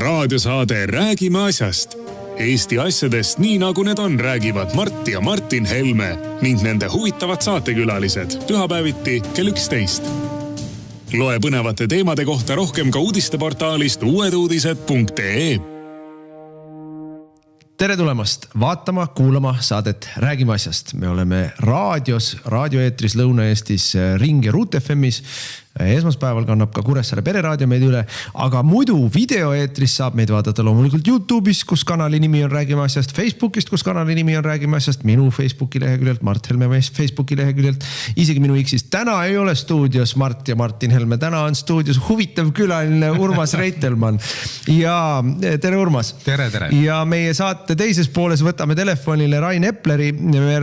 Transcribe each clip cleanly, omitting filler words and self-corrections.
raadiosaade Räägime asjast. Eesti asjadest nii nagu need on, räägivad Mart ja Martin Helme ning nende huvitavad saatekülalised pühapäeviti kell 11. Loe põnevate teemade kohta rohkem ka uudisteportaalist uueduudised.ee. Tere tulemast vaatama, kuulama saadet Räägime asjast. Me oleme raadioeetris Lõuna-Eestis Ring ja Ruut FM'is. Esmaspäeval kannab ka Kuressaare pereraadio meid üle, aga muidu videoeetris saab meid vaadata loomulikult YouTube'is, kus kanali nimi on Räägime asjast, Facebookist, kus kanali nimi on Räägime asjast, minu Facebooki leheküljelt, Mart Helme Facebooki leheküljelt, isegi minu X-ist. Täna ei ole stuudios Mart ja Martin Helme, täna on stuudios huvitav külaline Urmas Reitelmann. Ja tere Urmas. Tere. Ja meie saate teises pooles võtame telefonile Rain Epleri.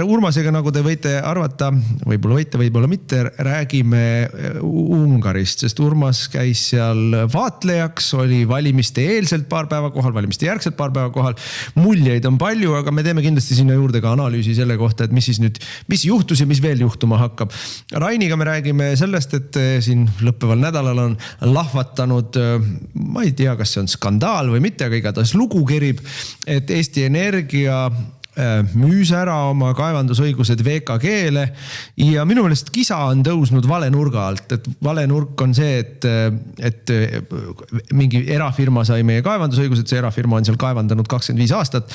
Urmasega, nagu te võite arvata, võib-olla mitte, räägime Ungarist, sest Urmas käis seal vaatlejaks, oli valimiste eelselt paar päeva kohal, valimiste järgselt paar päeva kohal. Muljeid on palju, aga me teeme kindlasti sinna juurde ka analüüsi selle kohta, et mis juhtus ja mis veel juhtuma hakkab. Rainiga me räägime sellest, et siin lõppeval nädalal on lahvatanud, ma ei tea, kas see on skandaal või mitte, aga igatahes lugu kerib, et Eesti Energia müüs ära oma kaevandusõigused VKG-le ja minu meelest kisa on tõusnud vale nurga alt, et vale nurk on see, et mingi erafirma sai meie kaevandusõigused, see erafirma on seal kaevandanud 25 aastat.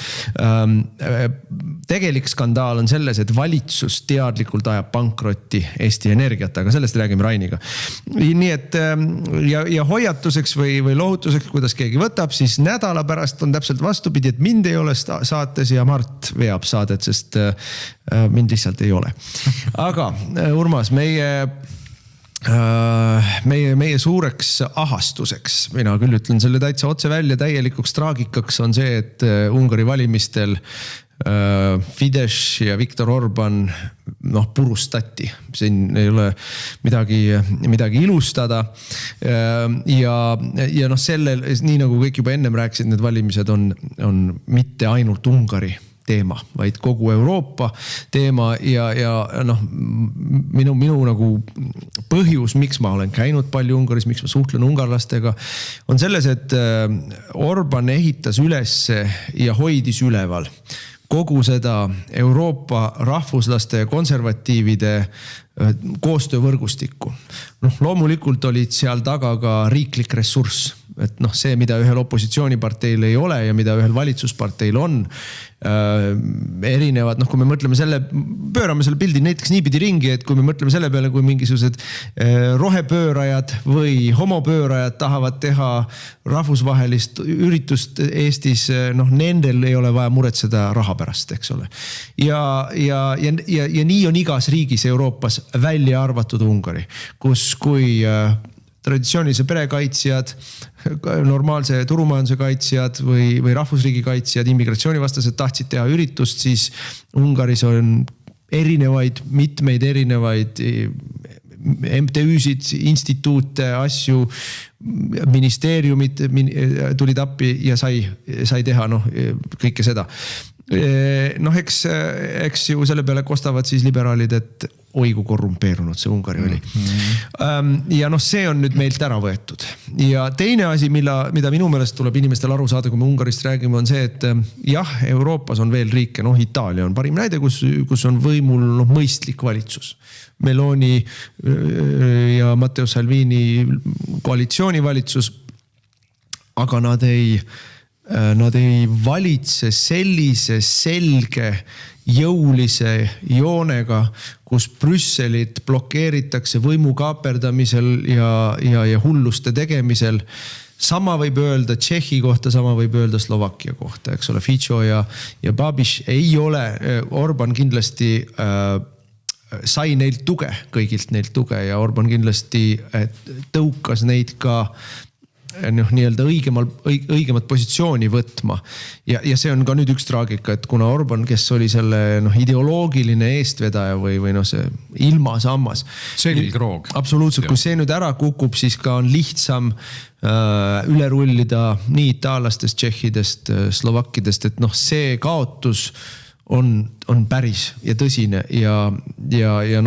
Tegelik skandaal on selles, et valitsus teadlikult ajab pankrotti Eesti Energiat, aga sellest räägime Rainiga. Nii et ja hoiatuseks või lohutuseks, kuidas keegi võtab, siis nädala pärast on täpselt vastupidi, et mind ei ole saates ja Mart veab saadet, sest mind lihtsalt ei ole. Aga Urmas, meie suureks ahastuseks, mina küll ütlen selle täitsa otse välja, täielikuks traagikaks on see, et Ungari valimistel Fidesz ja Viktor Orban purustati. Siin ei ole midagi ilustada. Ja sellel, nii nagu kõik juba ennem rääkisid, need valimised on mitte ainult Ungari teema, vaid kogu Euroopa teema ja minu nagu põhjus, miks ma olen käinud palju Ungaris, miks ma suhtlen ungarlastega, on selles, et Orban ehitas üles ja hoidis üleval kogu seda Euroopa rahvuslaste ja konservatiivide koostöövõrgustikku. Loomulikult olid seal taga ka riiklik ressurss, et see, mida ühel opositsiooniparteil ei ole ja mida ühel valitsusparteil on, erinevad, kui me mõtleme pöörame selle pildi näiteks niipidi ringi, et kui me mõtleme selle peale, kui mingisugused rohepöörajad või homopöörajad tahavad teha rahvusvahelist üritust Eestis, nendel ei ole vaja muretseda raha pärast, eks ole. Ja nii on igas riigis Euroopas välja arvatud Ungari, kui traditsioonilise perekaitsjad, normaalse turumajanduse kaitsjad või rahvusriigi kaitsjad, immigratsioonivastased tahtsid teha üritust, siis Ungaris on mitmeid erinevaid MTÜ-sid, instituute, asju, ministeeriumid tulid appi ja sai teha kõike seda. Eks ju selle peale kostavad siis liberaalid, et oigu korrumpeerunud see Ungari oli. Ja see on nüüd meilt ära võetud. Ja teine asi, mida minu meelest tuleb inimestel aru saada, kui me Ungarist räägime, on see, et jah, Euroopas on veel riike, Itaalia on parim näide, kus on võimul mõistlik valitsus. Meloni ja Matteo Salvini koalitsioonivalitsus, aga nad ei valitse sellise selge jõulise joonega, kus Brüsselit blokeeritakse võimu kaaperdamisel ja hulluste tegemisel. Sama võib öelda Tšehhi kohta, sama võib öelda Slovakkia kohta, eks ole, Fico ja Babiš ei ole, Orban kindlasti sai neilt tuge, kõigilt neilt tuge ja Orban kindlasti tõukas neid ka nii-öelda õigemat positsiooni võtma. Ja see on ka nüüd üks traagika, et kuna Orban, kes oli selle ideoloogiline eestvedaja või see ilmasammas. Selgroog. Absoluutselt, kui see nüüd ära kukub, siis ka on lihtsam üle rullida nii itaallastest, tšehhidest, slovakkidest, et see kaotus on päris ja tõsine ja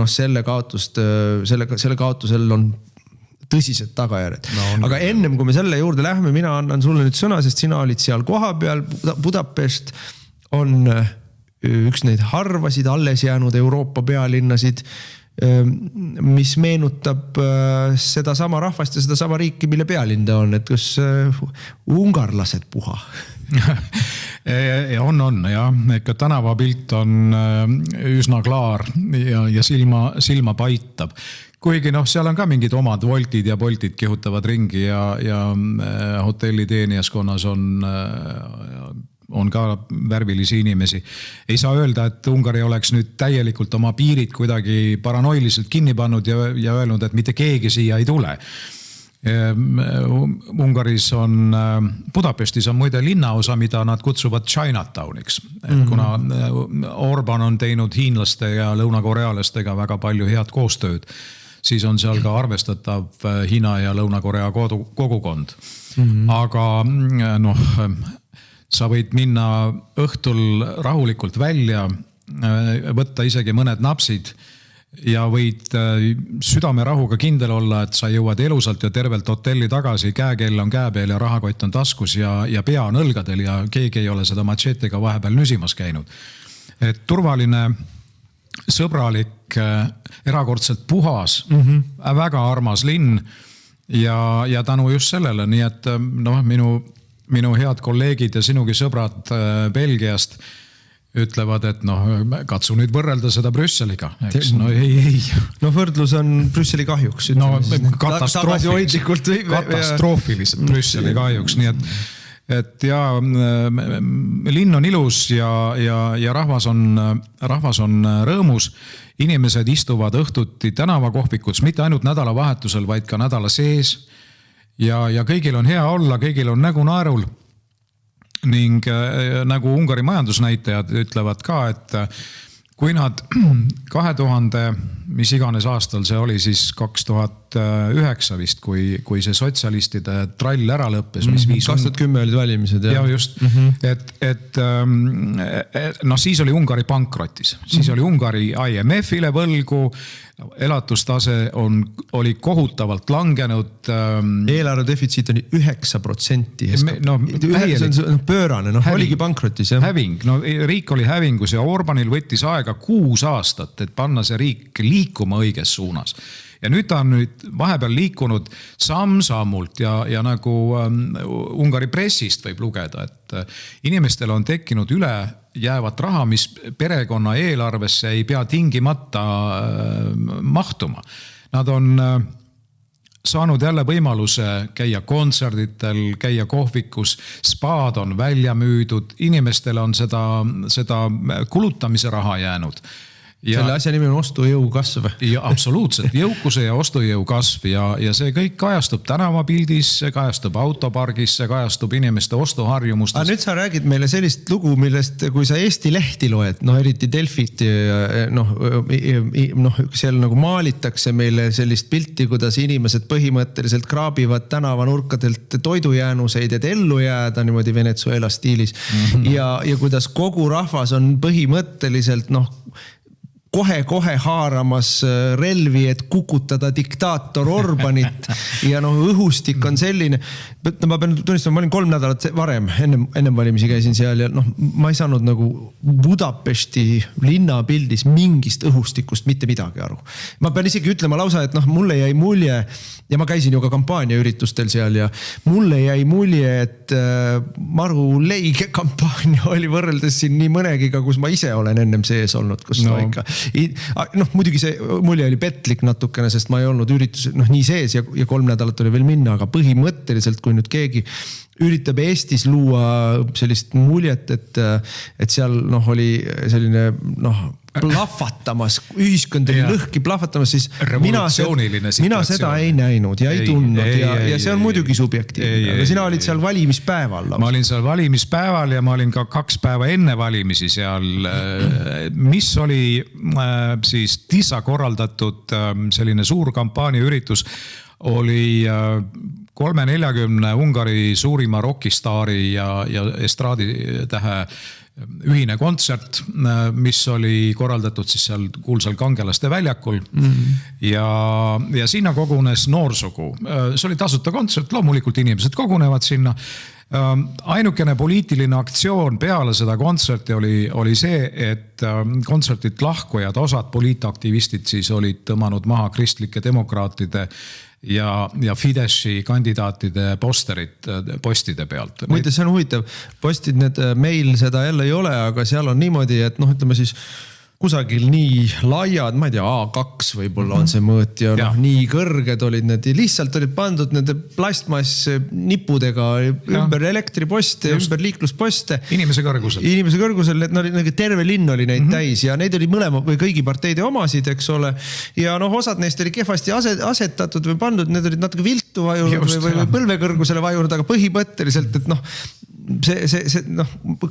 selle kaotusel on tõsised tagajärjed. Aga ennem kui me selle juurde lähme, mina annan sulle nüüd sõna, sest sina olid seal koha peal. Budapest on üks neid harvasid alles jäänud Euroopa pealinnasid, mis meenutab seda sama rahvast ja seda sama riiki, mille pealinn ta on, et kus ungarlased puha. on ja ikka tänavapilt on üsna klaar ja silma paitab. Kuigi seal on ka mingid omad voltid ja boltid kihutavad ringi ja hotelliteenijaskonnas on ka värvilisi inimesi. Ei saa öelda, et Ungari oleks nüüd täielikult oma piirid kuidagi paranoiliselt kinni pannud ja öelnud, et mitte keegi siia ei tule. Ungaris on, Budapestis on muide linnaosa, mida nad kutsuvad Chinatowniks. Kuna Orban on teinud hiinlaste ja lõunakorealastega väga palju head koostööd, siis on seal ka arvestatav Hiina ja Lõuna-Korea kogukond. Aga sa võid minna õhtul rahulikult välja, võtta isegi mõned napsid ja võid südamerahuga kindel olla, et sa jõuad elusalt ja tervelt hotelli tagasi, käekell on käepeel ja rahakott on taskus ja pea on õlgadel ja keegi ei ole seda machetega vahepeal nüsimas käinud. Et turvaline, sõbralik, erakordselt puhas, väga armas linn ja tänu just sellele, nii et minu head kolleegid ja sinugi sõbrad Belgiast ütlevad, et katsu nüüd võrrelda seda Brüsseliga. Ei. Võrdlus on Brüsseli kahjuks. Katastroofiliselt Brüsseli kahjuks. Nii et linn on ilus ja rahvas on rõõmus. Inimesed istuvad õhtuti tänavakohvikus, mitte ainult nädalavahetusel, vaid ka nädala sees. Ja kõigil on hea olla, kõigil on nägu naerul ning nagu Ungari majandusnäitajad ütlevad ka, et kui nad 2000, mis iganes aastal see oli siis 2009 vist, kui see sotsialistide trall ära lõppes, mis 2010 olid valimised. Ja just, siis oli Ungari pankrotis, siis oli Ungari IMF-ile võlgu, elatustase oli kohutavalt langenud. Eelarve defitsiit oli 9%. See on pöörane, oligi pankrotis. Häving, riik oli hävingus ja Orbanil võttis aega 6 aastat, et panna see riik liikuma õiges suunas. Ja nüüd ta on vahepeal liikunud samm-sammult ja nagu Ungari pressist võib lugeda, et inimestel on tekkinud üle jäävat raha, mis perekonna eelarvesse ei pea tingimata mahtuma. Nad on saanud jälle võimaluse käia kontserditel, käia kohvikus, spaad on välja müüdud, inimestel on seda kulutamise raha jäänud. Selle asja nimi on ostujõu kasv. Ja absoluutselt, jõukuse ja ostujõu kasv ja see kõik kajastub tänavapildis, see kajastub autopargis, see kajastub inimeste ostuharjumustes. Aga nüüd sa räägid meile sellist lugu, millest kui sa Eesti lehti loed, eriti Delfit, seal nagu maalitakse meile sellist pilti, kuidas inimesed põhimõtteliselt kraabivad tänavanurkadelt toidujäänuseid, et ellu jääda niimoodi Venezuela stiilis. Ja kuidas kogu rahvas on põhimõtteliselt kohe haaramas relvi, et kukutada diktaator Orbanit ja õhustik on selline. Ma pean tunnistama, ma olin 3 nädalat varem, ennem valimisi käisin seal ja ma ei saanud nagu Budapesti linnapildis mingist õhustikust mitte midagi aru. Ma pean isegi ütlema lausa, et mulle jäi mulje ja ma käisin ju ka kampaania üritustel seal ja mulle jäi mulje, et maru leige kampaania oli võrreldes siin nii mõnegiga, kus ma ise olen ennem sees olnud, kus ikka muidugi see mulje oli petlik natukene, sest ma ei olnud üritus nii sees ja 3 nädalat oli veel minna, aga põhimõtteliselt, kui nüüd keegi üritab Eestis luua sellist muljet, et seal oli selline plahvatamas, ühiskond oli lõhki plahvatamas, siis mina seda ei näinud ja ei tundnud ja see on muidugi subjektiivne, aga sina olid seal valimispäeval. Ma olin seal valimispäeval ja ma olin ka 2 päeva enne valimisi seal, mis oli siis TISA korraldatud selline suur kampaania üritus, oli 340 Ungari suurima rokistaari ja estraaditähe ühine kontsert, mis oli korraldatud siis seal kuulsal Kangelaste väljakul ja sinna kogunes noorsugu. See oli tasuta kontsert, loomulikult inimesed kogunevad sinna. Ainukene poliitiline aktsioon peale seda kontserti oli see, et kontsertit lahkujad, osad poliitaktivistid siis olid tõmmanud maha kristlike demokraatide ja Fideszi kandidaatide posterid postide pealt. Muide, see on huvitav. Postid need meil seda jälle ei ole, aga seal on niimoodi, et ütleme siis kusagil nii laiad, ma ei tea, A2 võib-olla on see mõõt ja nii kõrged olid need. Lihtsalt olid pandud nende plastmass nippudega ümber elektriposte, ümber liiklusposte. Inimese kõrgusel. Inimese kõrgusel, et terve linn oli neid täis ja neid oli mõlema või kõigi parteide omasid, eks ole. Ja osad neist oli kehvasti asetatud või pandud, need olid natuke viltu vajunud või põlvekõrgusele vajunud, aga põhimõtteliselt, et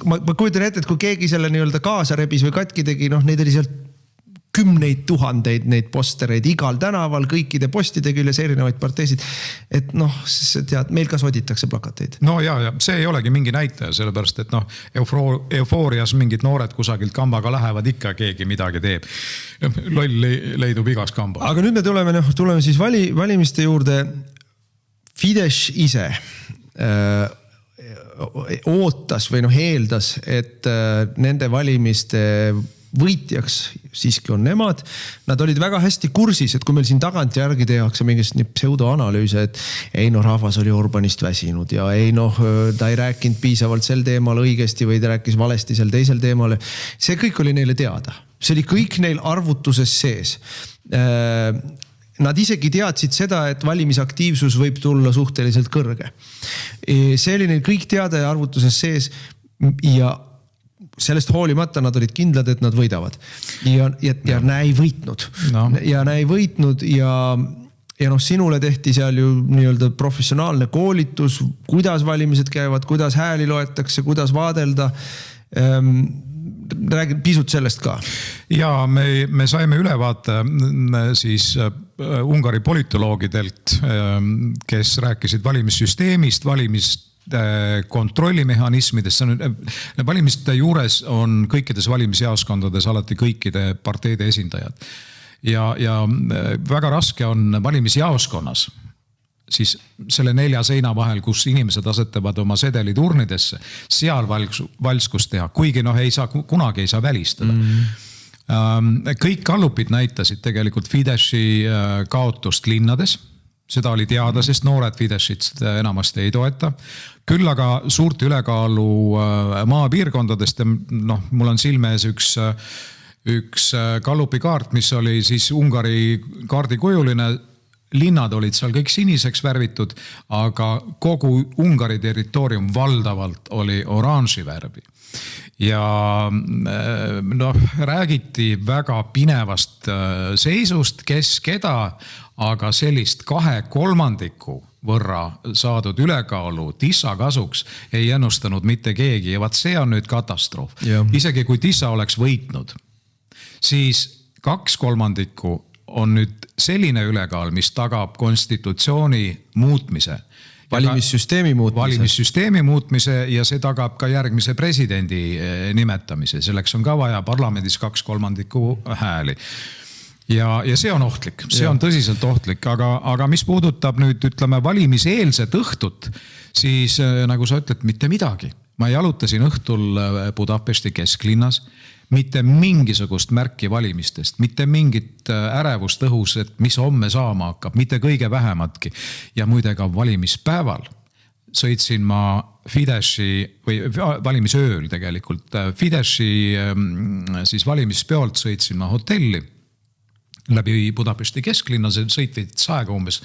ma kujutan ette, et kui keegi selle nii-öelda kaasa rebis või katki tegi, neid oli sealt 10 000 neid postereid igal tänaval, kõikide postide küljes erinevaid parteisid. Et tead, meil ka soditakse plakateid. No ja see ei olegi mingi näitaja, sellepärast, et eufoorias mingid noored kusagilt kambaga lähevad, ikka keegi midagi teeb. Loll leidub igas kamba. Aga nüüd me tuleme siis valimiste juurde. Fidesz ise ootas või eeldas, et nende valimiste võitjaks siiski on nemad. Nad olid väga hästi kursis, et kui meil siin tagant järgi tehakse mingist pseudoanalüüse, et rahvas oli Orbanist väsinud ja ta ei rääkinud piisavalt sel teemal õigesti või ta rääkis valesti sel teisel teemal. See kõik oli neile teada. See oli kõik neil arvutuses sees. Nad isegi teadsid seda, et valimisaktiivsus võib tulla suhteliselt kõrge. See oli neil kõik teada ja arvutuses sees ja sellest hoolimata nad olid kindlad, et nad võidavad. Ja näe võitnud. Ja näe võitnud ja sinule tehti seal ju nii-öelda professionaalne koolitus, kuidas valimised käivad, kuidas hääli loetakse, kuidas vaadelda. Räägin pisut sellest ka. Ja me saime ülevaate siis Ungari politoloogidelt, kes rääkisid valimissüsteemist, kontrollimehhanismidest. Valimiste juures on kõikides valimisjaoskondades alati kõikide parteide esindajad. Ja väga raske on valimisjaoskonnas siis selle 4 seina vahel, kus inimesed asetavad oma sedelid urnidesse, seal valskust teha, kuigi kunagi ei saa välistada. Kõik kallupid näitasid tegelikult Fideszi kaotust linnades. Seda oli teada, sest noored Fideszit enamasti ei toeta. Küll aga suurt ülekaalu maapiirkondadest, mul on silme ees üks kallupikaart, mis oli siis Ungari kaardikujuline. Linnad olid seal kõik siniseks värvitud, aga kogu Ungari territoorium valdavalt oli oranži värvi. Ja räägiti väga pinevast seisust, kes keda, aga sellist 2/3 võrra saadud ülekaalu Tissa kasuks ei ennustanud mitte keegi ja vaat see on nüüd katastroof. Isegi kui Tissa oleks võitnud, siis 2/3 on nüüd selline ülekaal, mis tagab konstitutsiooni muutmise. Valimissüsteemi muutmise ja see tagab ka järgmise presidendi nimetamise. Selleks on ka vaja parlamendis 2/3 hääli. Ja see on ohtlik, see on tõsiselt ohtlik, aga mis puudutab nüüd valimiseelset õhtut, siis nagu sa ütled, mitte midagi. Ma jalutasin õhtul Budapesti kesklinnas, mitte mingisugust märki valimistest, mitte mingit ärevust õhus, et mis homme saama hakkab, mitte kõige vähematki. Ja muide ka valimispäeval sõitsin ma Fideszi või valimisööl tegelikult. Fideszi siis valimispeolt sõitsin ma hotelli läbi Budapesti kesklinnas, sõitid aega umbes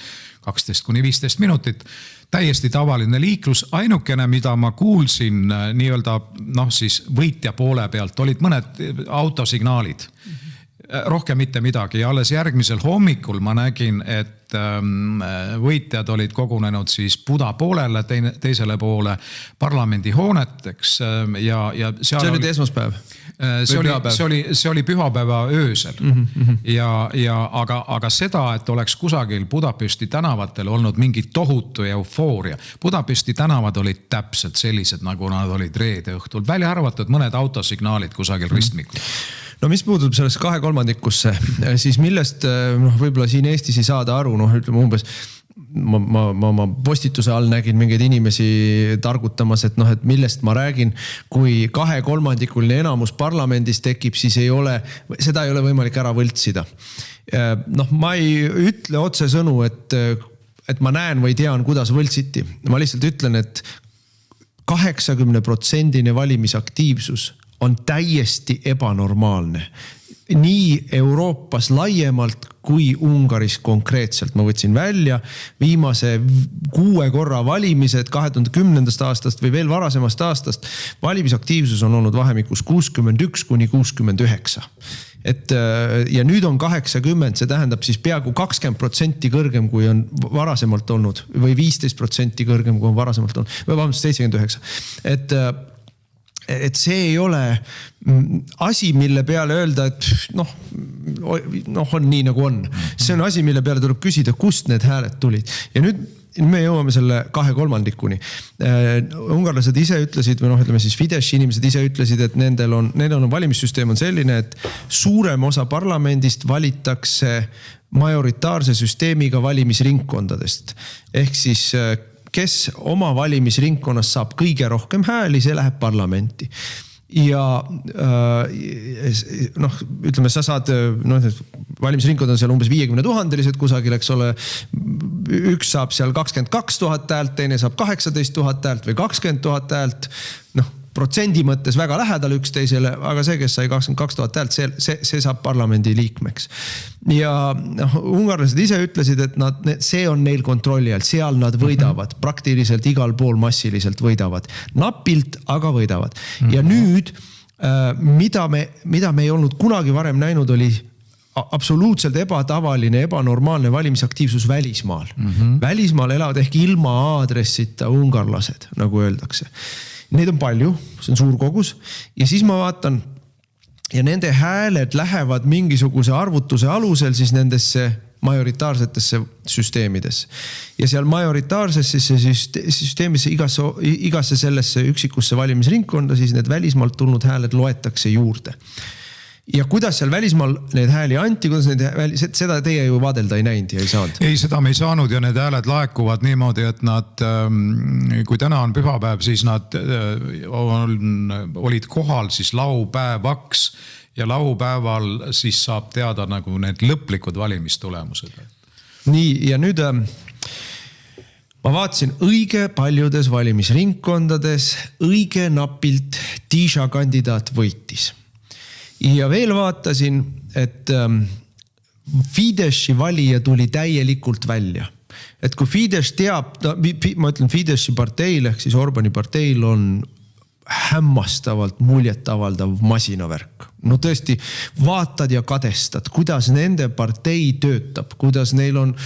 12-15 minutit. Täiesti tavaline liiklus. Ainukene, mida ma kuulsin nii-öelda siis võitja poole pealt, olid mõned autosignaalid. rohkem mitte midagi ja alles järgmisel hommikul ma nägin, et võitjad olid kogunenud siis Buda poolele, teisele poole parlamendi hooneteks ja seal see oli esmaspäev? See oli pühapäeva öösel aga seda, et oleks kusagil Budapesti tänavatel olnud mingi tohutu eufooria. Budapesti tänavad olid täpselt sellised, nagu nad olid reede õhtul, välja arvatud mõned autosignaalid kusagil ristmikul. No mis puudub sellest 2/3, siis millest võib-olla siin Eestis ei saada aru, ütleme umbes ma postituse all nägin mingeid inimesi targutamas, et millest ma räägin, kui 2/3 enamus parlamendis tekib, siis seda ei ole võimalik ära võltsida. Ma ei ütle otsesõnu, et ma näen või tean, kuidas võltsiti. Ma lihtsalt ütlen, et 80% valimisaktiivsus on täiesti ebanormaalne. Nii Euroopas laiemalt kui Ungaris konkreetselt. Ma võtsin välja viimase 6 korra valimised 2010. aastast või veel varasemast aastast. Valimisaktiivsus on olnud vahemikus 61–69. Ja nüüd on 80, see tähendab siis peaaegu 20% kõrgem, kui on varasemalt olnud või 15% kõrgem, kui on varasemalt olnud. Või vabandust, 79. Et see ei ole asi, mille peale öelda, et on nii nagu on. See on asi, mille peale tuleb küsida, kust need hääled tulid. Ja nüüd me jõuame selle 2/3. Ungarlased ise ütlesid, või ütleme siis Fidesz inimesed ise ütlesid, et nendel on valimissüsteem on selline, et suurem osa parlamendist valitakse majoritaarse süsteemiga valimisringkondadest. Ehk siis kes oma valimisringkonnas saab kõige rohkem hääli, see läheb parlamenti. Ja ütleme, sa saad, valimisringkond on seal umbes 50 000 kusagil, eks ole, üks saab seal 22 000 häält, teine saab 18 000 häält või 20 000 häält, protsendi mõttes väga lähedal üksteisele, aga see, kes sai 22 000 häält, see saab parlamendi liikmeks. Ja ungarlased ise ütlesid, et see on neil kontrolli all, seal nad võidavad, praktiliselt igal pool massiliselt võidavad. Napilt, aga võidavad. Ja nüüd, mida me ei olnud kunagi varem näinud, oli absoluutselt ebatavaline, ebanormaalne valimisaktiivsus välismaal. Välismaal elavad ehk ilma aadressita ungarlased, nagu öeldakse. Neid on palju, see on suur kogus ja siis ma vaatan ja nende hääled lähevad mingisuguse arvutuse alusel siis nendesse majoritaarsetesse süsteemidesse. Ja seal majoritaarsesse süsteemisse igasse sellesse üksikusse valimisringkonda siis need välismaalt tulnud hääled loetakse juurde. Ja kuidas seal välismaal need hääli anti, seda teie ju vaadelda ei näinud ja ei saanud? Ei, seda me ei saanud ja need hääled laekuvad niimoodi, et nad, kui täna on pühapäev, siis nad olid kohal siis laupäevaks ja laupäeval siis saab teada nagu need lõplikud valimistulemused. Nii, ja nüüd ma vaatasin õige paljudes valimisringkondades, õige napilt Tisha kandidaat võitis. Ja veel vaatasin, et Fideszi valija tuli täielikult välja. Et kui Fidesz teab, ma ütlen Fideszi parteil, ehk siis Orbani parteil on hämmastavalt muljetavaldav masinavärk. No tõesti, vaatad ja kadestad, kuidas nende partei töötab, kuidas neil on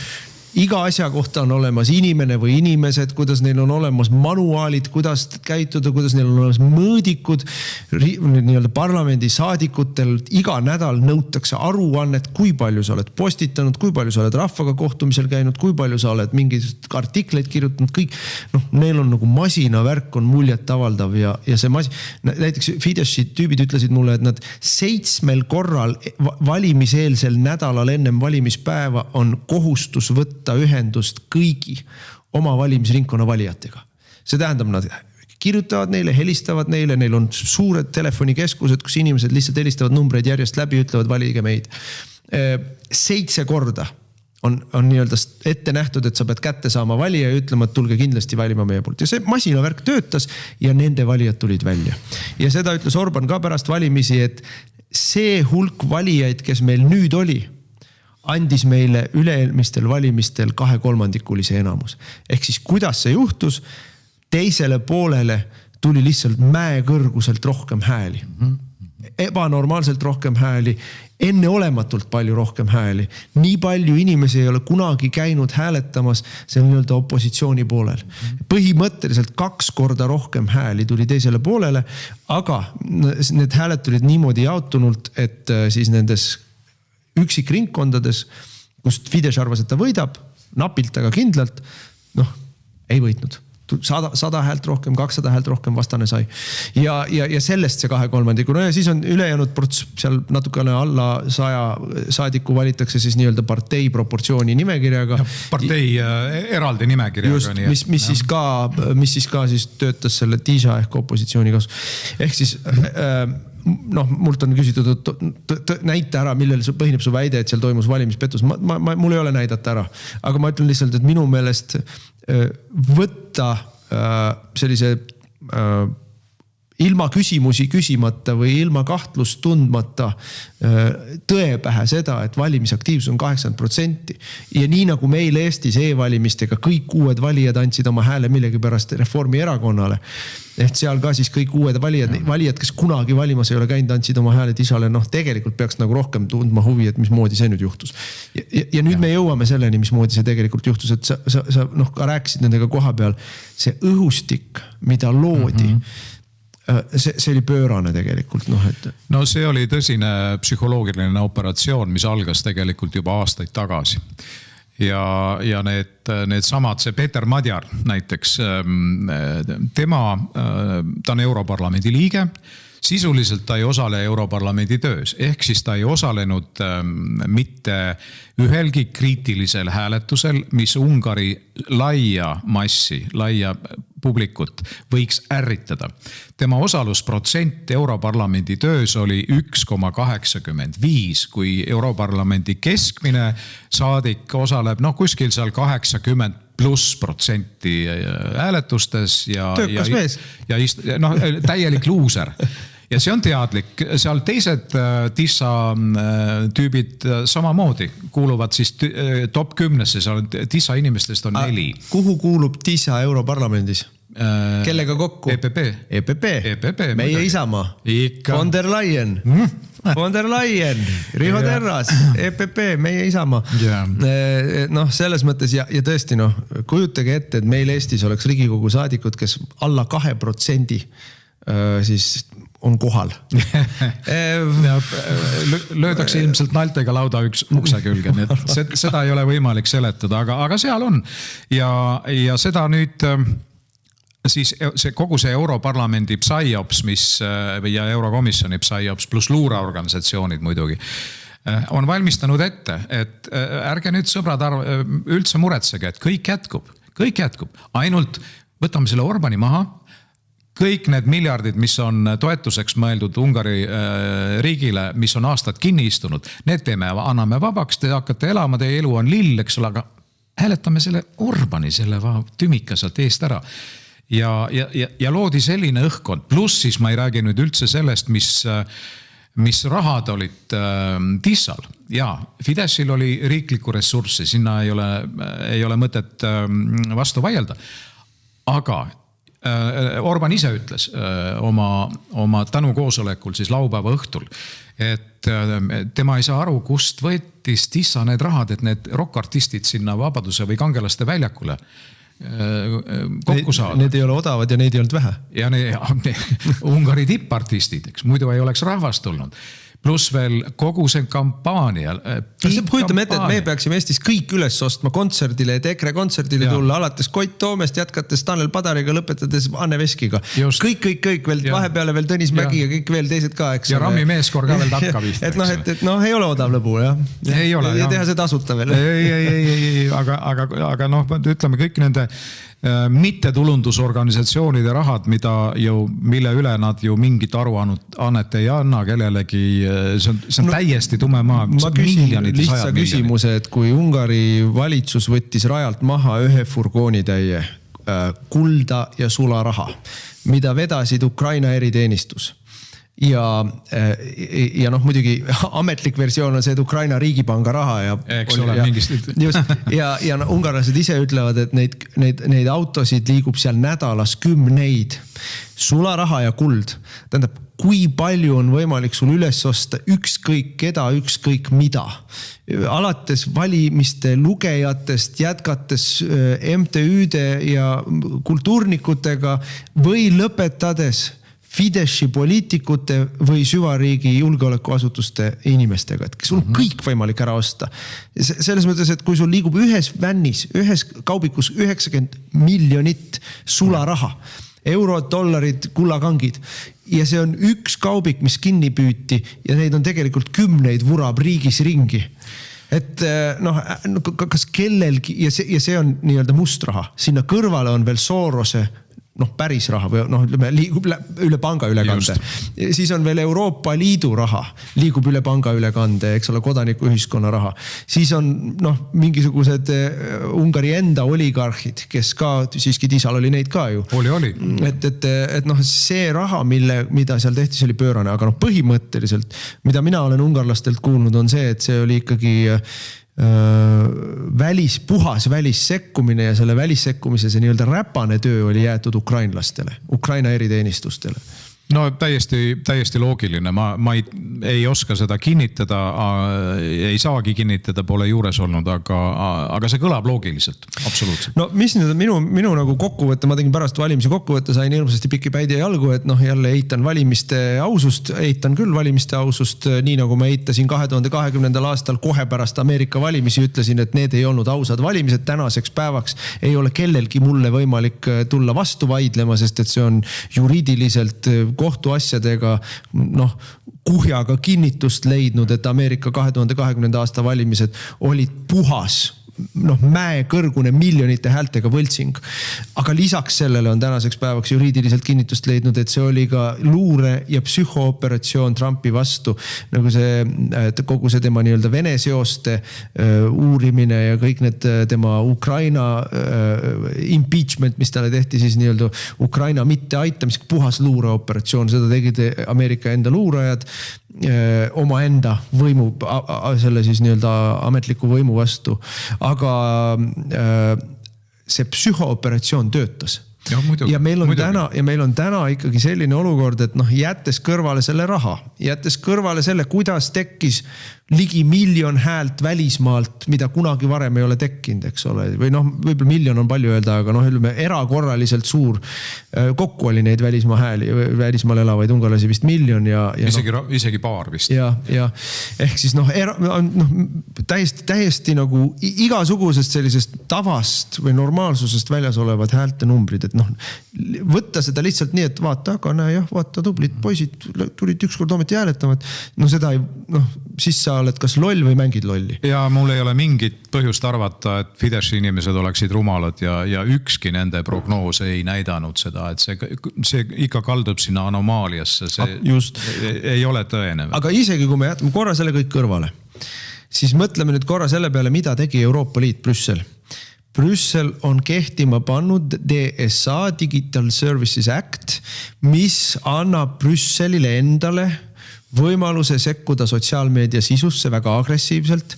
iga asja kohta on olemas inimene või inimesed, kuidas neil on olemas manuaalid, kuidas käituda, kuidas neil on olemas mõõdikud, nii-öelda parlamendi saadikutel iga nädal nõutakse aruannet, kui palju sa oled postitanud, kui palju sa oled rahvaga kohtumisel käinud, kui palju sa oled mingeid artikleid kirjutanud, kõik, neil on nagu masinavärk on muljet avaldav ja see näiteks Fideszi tüübid ütlesid mulle, et nad 7 korral valimiseelsel nädalal ennem valimispäeva on kohustus võtta ühendust kõigi oma valimisringkonna valijatega. See tähendab, nad kirjutavad neile, helistavad neile, neil on suured telefonikeskused, kus inimesed lihtsalt helistavad numbreid järjest läbi, ütlevad valige meid. 7 korda on nii-öelda ette nähtud, et sa pead kätte saama valija ja ütlema, et tulge kindlasti valima meie poolt. Ja see masinavärk töötas ja nende valijad tulid välja. Ja seda ütles Orban ka pärast valimisi, et see hulk valijaid, kes meil nüüd oli, andis meile üle-eelmistel valimistel 2/3 enamus. Ehk siis kuidas see juhtus, teisele poolele tuli lihtsalt mäekõrguselt rohkem hääli. ebanormaalselt rohkem hääli, enneolematult palju rohkem hääli. Nii palju inimesi ei ole kunagi käinud hääletamas seal nii-öelda opositsiooni poolel. Põhimõtteliselt 2 korda rohkem hääli tuli teisele poolele, aga need hääled tulid niimoodi jaotunult, et siis nendes üksikringkondades, kust Fidesz arvas, et ta võidab, napilt, aga kindlalt, ei võitnud. 100 häält rohkem, 200 häält rohkem vastane sai. Ja sellest see 2/3. Ja siis on ülejäänud seal natukene alla 100 saadiku valitakse siis nii-öelda partei proportsiooni nimekirjaga. Partei eraldi nimekirjaga. Just, mis siis ka siis töötas selle Tisha ehk opositsiooni kasu. Ehk siis mult on küsitud, näita ära, millel põhineb su väide, et seal toimus valimispettus. Mul ei ole näidata ära. Aga ma ütlen lihtsalt, et minu meelest võtta sellise ilma küsimusi küsimata või ilma kahtlust tundmata tõe pähe seda, et valimisaktiivsus on 80%. Ja nii nagu meil Eestis e-valimistega kõik uued valijad andsid oma hääle millegi pärast Reformierakonnale. Et seal ka siis kõik uued valijad, kes kunagi valimas ei ole käinud, andsid oma hääle Tisale, tegelikult peaks nagu rohkem tundma huvi, et mismoodi see nüüd juhtus. Ja nüüd me jõuame selleni, mismoodi see tegelikult juhtus, et sa ka rääkisid nendega koha peal. See õhustik, mida loodi, see oli pöörane tegelikult. No see oli tõsine psühholoogiline operatsioon, mis algas tegelikult juba aastaid tagasi. Ja need samad, see Peeter Madjar näiteks, ta on Europarlamendi liige, sisuliselt ta ei osale Europarlamendi töös, ehk siis ta ei osalenud mitte ühelgi kriitilisel hääletusel, mis Ungari laia massi, laia publikut võiks ärritada. Tema osalusprotsent Europarlamendi töös oli 1,85, kui Europarlamendi keskmine saadik osaleb kuskil seal 80+% hääletustes ja täielik luuser. Ja see on teadlik, seal teised Tissa tüübid samamoodi kuuluvad siis top 10-sse, seal Tissa inimestest on 4. Kuhu kuulub Tissa Europarlamendis? Kellega kokku? EPP. Meie Isamaa. Von der Leyen. Riho Terras, EPP, meie Isamaa. Selles mõttes ja tõesti kujutage ette, et meil Eestis oleks Riigikogu saadikud, kes alla 2% siis on kohal. Löödakse ilmselt naeltega lauda üks ukse külge, nii et seda ei ole võimalik seletada, aga seal on. Ja seda nüüd siis kogu see Europarlamendi PSYOPS, ja Eurokomisjoni PSYOPS pluss luuraorganisatsioonid muidugi, on valmistanud ette, et ärge nüüd sõbrad üldse muretsege, et kõik jätkub. Ainult võtame selle Orbani maha, kõik need miljardid, mis on toetuseks mõeldud Ungari riigile, mis on aastad kinni istunud, need anname vabaks, te hakkate elama, teie elu on lill, eks ole, aga hääletame selle Orbani, selle tümika sealt eest ära. Ja loodi selline õhkkond, pluss siis ma ei räägi nüüd üldse sellest, mis rahad olid Tissal. Ja Fideszil oli riiklikku ressurssi, sinna ei ole mõtet vastu vaielda. Aga Orban ise ütles oma tänukoosolekul siis laupäeva õhtul, et tema ei saa aru, kust võttis Tissa need rahad, et need rockartistid sinna Vabaduse või Kangelaste väljakule kokku saada. Need ei ole odavad ja neid ei olnud vähe. Ja Ungari tippartistid, eks muidu ei oleks rahvast tulnud. Pluss veel kogu see kampaania. Kujutame ette, et me peaksime Eestis kõik üles ostma kontserdile, et EKRE kontserdile tulla, alates Koit Toomest, jätkates Tanel Padariga, lõpetades Anne Veskiga. Kõik veel, vahepeale veel Tõnis Mägi ja kõik veel teised ka, eks. Ja Rammi meeskor ka veel takka vist. Et ei ole odav lõbu, jah. Ei ole, ja teha see tasuta veel. Ei, aga ütleme kõik nende mittetulundusorganisatsioonide rahad, mille üle nad ju mingit aruannet ei anna kellelegi, see on täiesti tume maa. Ma küsin lihtsa küsimuse, et kui Ungari valitsus võttis rajalt maha 1 furgoonitäie kulda ja sularaha, mida vedasid Ukraina eriteenistus. Ja muidugi ametlik versioon on see, et Ukraina riigipanga raha ja ungarlased ise ütlevad, et neid autosid liigub seal nädalas 10 sularaha ja kuld. Tähendab, kui palju on võimalik sul üles osta ükskõik keda, ükskõik mida. Alates valimiste lugejatest, jätkates MTÜ-de ja kultuurnikutega või lõpetades Fideszi poliitikute või süvariigi julgeolekuasutuste inimestega, et sul on kõik võimalik ära osta. Selles mõttes, et kui sul liigub ühes vännis, ühes kaubikus 90 miljonit sularaha, eurod, dollarid, kullakangid ja see on üks kaubik, mis kinni püüti ja neid on tegelikult 10 vurab riigis ringi. Et noh, kas kellelgi ja see on nii-öelda must raha, sinna kõrvale on veel Sorose päris raha või liigub üle panga ülekande. Siis on veel Euroopa Liidu raha, liigub üle panga ülekande, eks ole, kodanikuühiskonna raha. Siis on mingisugused Ungari enda oligarhid, kes ka, siiski Tisal oli neid ka ju. Oli. Et see raha, mida seal tehti, see oli pöörane, aga põhimõtteliselt, mida mina olen ungarlastelt kuulnud, on see, et see oli ikkagi puhas välissekkumine ja selle välissekkumise see nii-öelda räpane töö oli jäetud ukrainlastele, Ukraina eriteenistustele. No täiesti loogiline, ma ei oska seda kinnitada, ei saagi kinnitada, pole juures olnud, aga see kõlab loogiliselt, absoluutselt. No mis nüüd minu nagu kokkuvõtte, ma tegin pärast valimisi kokkuvõtte, sain hirmsasti piki päidi jalgu, et jälle eitan valimiste ausust, eitan küll valimiste ausust, nii nagu ma eitasin 2020. aastal kohe pärast Ameerika valimisi, ütlesin, et need ei olnud ausad valimised, tänaseks päevaks ei ole kellelgi mulle võimalik tulla vastu vaidlema, sest et see on juriidiliselt kohtuasjadega kuhjaga kinnitust leidnud, et Ameerika 2020. aasta valimised olid puhas mäekõrgune miljonite häältega võltsing. Aga lisaks sellele on tänaseks päevaks juriidiliselt kinnitust leidnud, et see oli ka luure- ja psühhooperatsioon Trumpi vastu. Nagu kogu see tema nii-öelda Vene seoste uurimine ja kõik need tema Ukraina impeachment, mis talle tehti siis nii-öelda Ukraina mitte aitamiseks, puhas luureoperatsioon. Seda tegid Ameerika enda luurajad oma enda võimu, selle siis nii-öelda ametliku võimu vastu. Aga see psühhooperatsioon töötas. Ja meil on täna ikkagi selline olukord, et jättes kõrvale selle raha, jättes kõrvale selle, kuidas tekkis ligi 1 miljon häält välismaalt, mida kunagi varem ei ole tekkinud, eks ole. Või võib-olla 1 miljon on palju öelda, aga erakorraliselt suur. Kokku oli neid välismaa hääli, välismaal elavaid ungarlasi vist 1 miljon ja isegi paar vist. Ja ehk siis täiesti nagu igasugusest sellisest tavast või normaalsusest väljas olevad häälte numbrid, et võtta seda lihtsalt nii, et vaata, aga näe jah, vaata tublid poisid tulid ükskord ometi hääletama, et seda ei, siis sa oled kas loll või mängid lolli. Ja mul ei ole mingit põhjust arvata, et Fideszi inimesed oleksid rumalad ja ükski nende prognoos ei näidanud seda, et see ikka kaldub sinna anomaaliasse, see ei ole tõene. Aga isegi kui me jätame korra selle kõik kõrvale, siis mõtleme nüüd korra selle peale, mida tegi Euroopa Liit Brüssel. Brüssel on kehtima pannud DSA, Digital Services Act, mis annab Brüsselile endale võimaluse sekkuda sotsiaalmeedia sisusse väga agressiivselt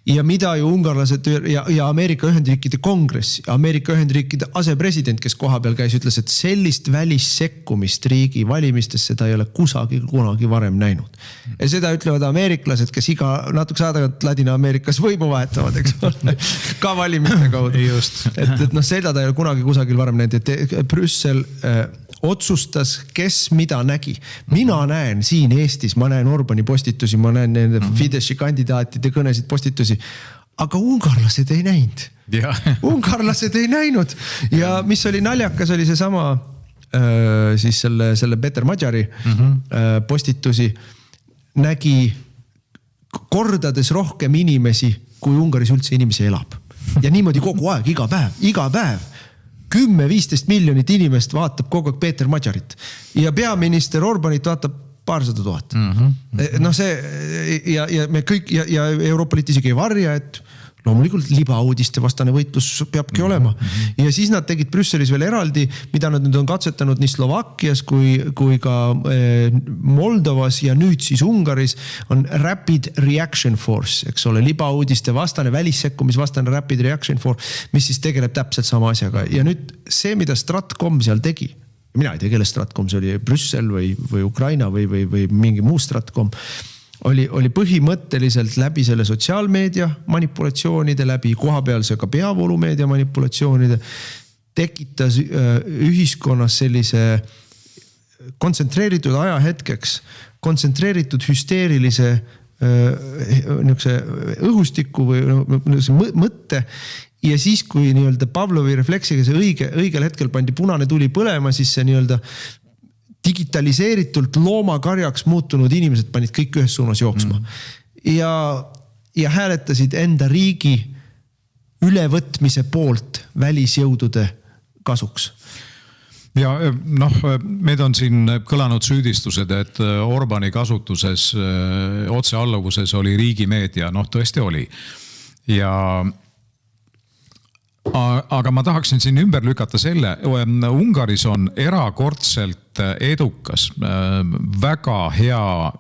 ja mida ju ungarlased ja Ameerika Ühendriikide kongress, Ameerika Ühendriikide asepresident, kes koha peal käis, ütles, et sellist välissekkumist riigi valimistesse ta ei ole kusagil kunagi varem näinud. Ja seda ütlevad ameeriklased, kes iga natuke saadagalt Ladina-Ameerikas võimu vahetavad, eks ole, ka valimiste kaudu. Et seda ta ei ole kunagi kusagil varem näinud, et Brüssel otsustas, kes mida nägi. Mina näen siin Eestis, ma näen Orbani postitusi, ma näen nende Fideszi kandidaatide kõnesid postitusi, aga ungarlased ei näinud. Ungarlased ei näinud. Ja mis oli naljakas, oli see sama siis selle Peter Madjari postitusi nägi kordades rohkem inimesi, kui Ungaris üldse inimesi elab. Ja niimoodi kogu aeg, iga päev. 10-15 miljonit inimest vaatab kogu aeg Peter Madjarit ja peaminister Orbanit vaatab 200 000. Ja me kõik ja Euroopa Liit isegi ei varja, et loomulikult libauudiste vastane võitlus peabki olema. Ja siis nad tegid Brüsselis veel eraldi, mida nad nüüd on katsetanud nii Slovakkias kui ka Moldovas ja nüüd siis Ungaris on Rapid Reaction Force, eks ole, libauudiste vastane, välissekkumisvastane Rapid Reaction Force, mis siis tegeleb täpselt sama asjaga. Ja nüüd see, mida Stratcom seal tegi, mina ei tea, kelle Stratcom see oli, Brüssel või Ukraina või mingi muu Stratcom, oli põhimõtteliselt läbi selle sotsiaalmeedia manipulatsioonide, läbi kohapealse ka peavoolumeedia manipulatsioonide, tekitas ühiskonnas sellise kontsentreeritud ajahetkeks, kontsentreeritud hüsteerilise õhustiku või mõtte. Ja siis, kui nii-öelda Pavlovi refleksiga see õigel hetkel pandi punane tuli põlema, siis see nii-öelda digitaliseeritult loomakarjaks muutunud inimesed panid kõik ühes suunas jooksma. Ja hääletasid enda riigi ülevõtmise poolt välisjõudude kasuks. Ja meid on siin kõlanud süüdistused, et Orbani kasutuses otsealluvuses oli riigimeedia, tõesti oli. Aga ma tahaksin siin ümber lükata selle, Ungaris on erakordselt edukas, väga hea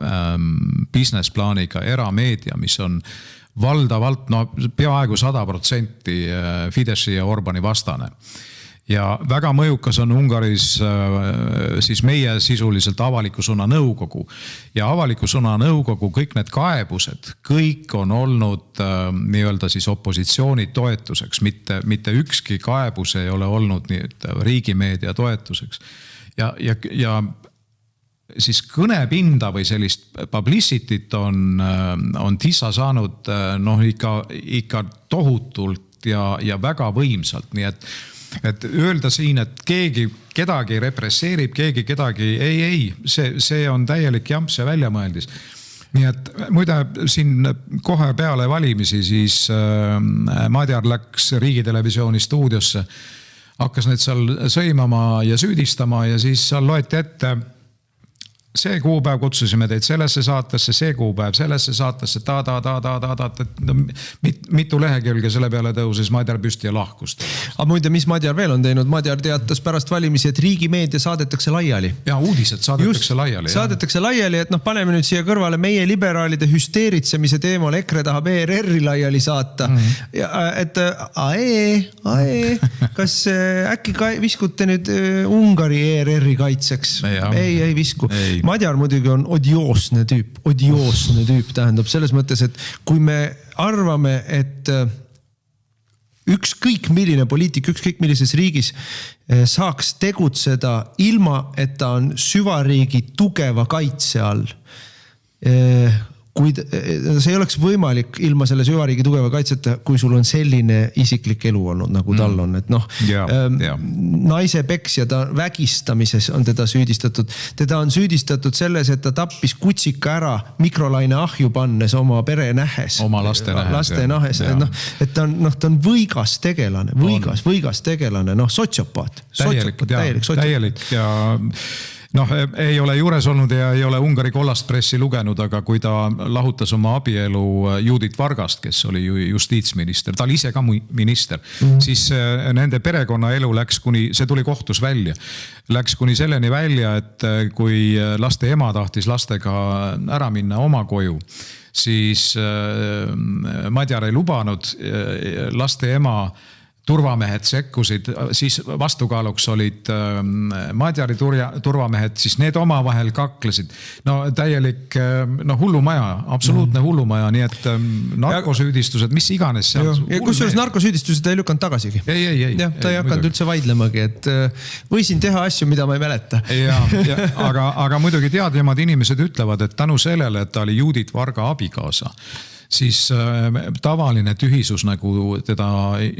business plaaniga erameedia, mis on valdavalt peaaegu 100% Fideszi ja Orbani vastane. Ja väga mõjukas on Ungaris siis meie sisuliselt avaliku sõna nõukogu. Ja avaliku sõna nõukogu, kõik need kaebused, kõik on olnud nii-öelda siis opositsiooni toetuseks. Mitte ükski kaebus ei ole olnud riigimeedia toetuseks. Ja siis kõnepinda või sellist publicityt on TISA saanud ikka tohutult ja väga võimsalt. Nii et öelda siin, et keegi kedagi represseerib, keegi kedagi ei, see on täielik jamps ja väljamõeldis. Nii et muide siin kohe peale valimisi siis Madjar läks Riigitelevisiooni stuudiosse, hakkas need seal sõimama ja süüdistama ja siis seal loeti ette, see kuupäev kutsusime teid sellesse saatesse, see kuupäev sellesse saatesse, mitu lehekülge selle peale tõusis Madjar püsti ja lahkust. Aga muide, mis Madjar veel on teinud? Madjar teatas pärast valimisi, et riigimeedia saadetakse laiali. Ja uudised saadetakse laiali. Saadetakse laiali, et paneme nüüd siia kõrvale meie liberaalide hüsteeritsemise teemal, EKRE tahab ERR-i laiali saata. Et kas äkki viskute nüüd Ungari ERR-i kaitseks? Ei visku. Madjar muidugi on odioosne tüüp, tähendab selles mõttes, et kui me arvame, et ükskõik milline poliitik, ükskõik millises riigis saaks tegutseda ilma, et ta on süvariigi tugeva kaitse all, kuid see ei oleks võimalik ilma selle süvariigi tugeva kaitseta, kui sul on selline isiklik elu olnud, nagu tal on. Et naise peksja ta vägistamises on teda süüdistatud. Teda on süüdistatud selles, et ta tappis kutsika ära mikrolaine ahju pannes oma pere nähes. Oma laste nähes. Et ta on võigas tegelane, sotsiopaat. Täielik ja ei ole juures olnud ja ei ole Ungari kollast pressi lugenud, aga kui ta lahutas oma abielu Judith Vargast, kes oli justiitsminister, ta oli ise ka minister, siis nende perekonna elu läks see tuli kohtus välja. Läks kuni selleni välja, et kui laste ema tahtis lastega ära minna oma koju, siis Madjar ei lubanud, laste ema turvamehed sekkusid, siis vastukaaluks olid Madjari turvamehed, siis need omavahel kaklesid. Täielik hullumaja, absoluutne hullumaja, nii et narkosüüdistused, mis iganes seal. Kusjuures narkosüüdistused ei lükanud tagasigi. Ei. Ta ei hakanud üldse vaidlemagi, et võisin teha asju, mida ma ei mäleta. Aga muidugi teadjamad inimesed ütlevad, et tänu sellele, et ta oli Judith Varga abikaasa, siis tavaline tühisus, nagu teda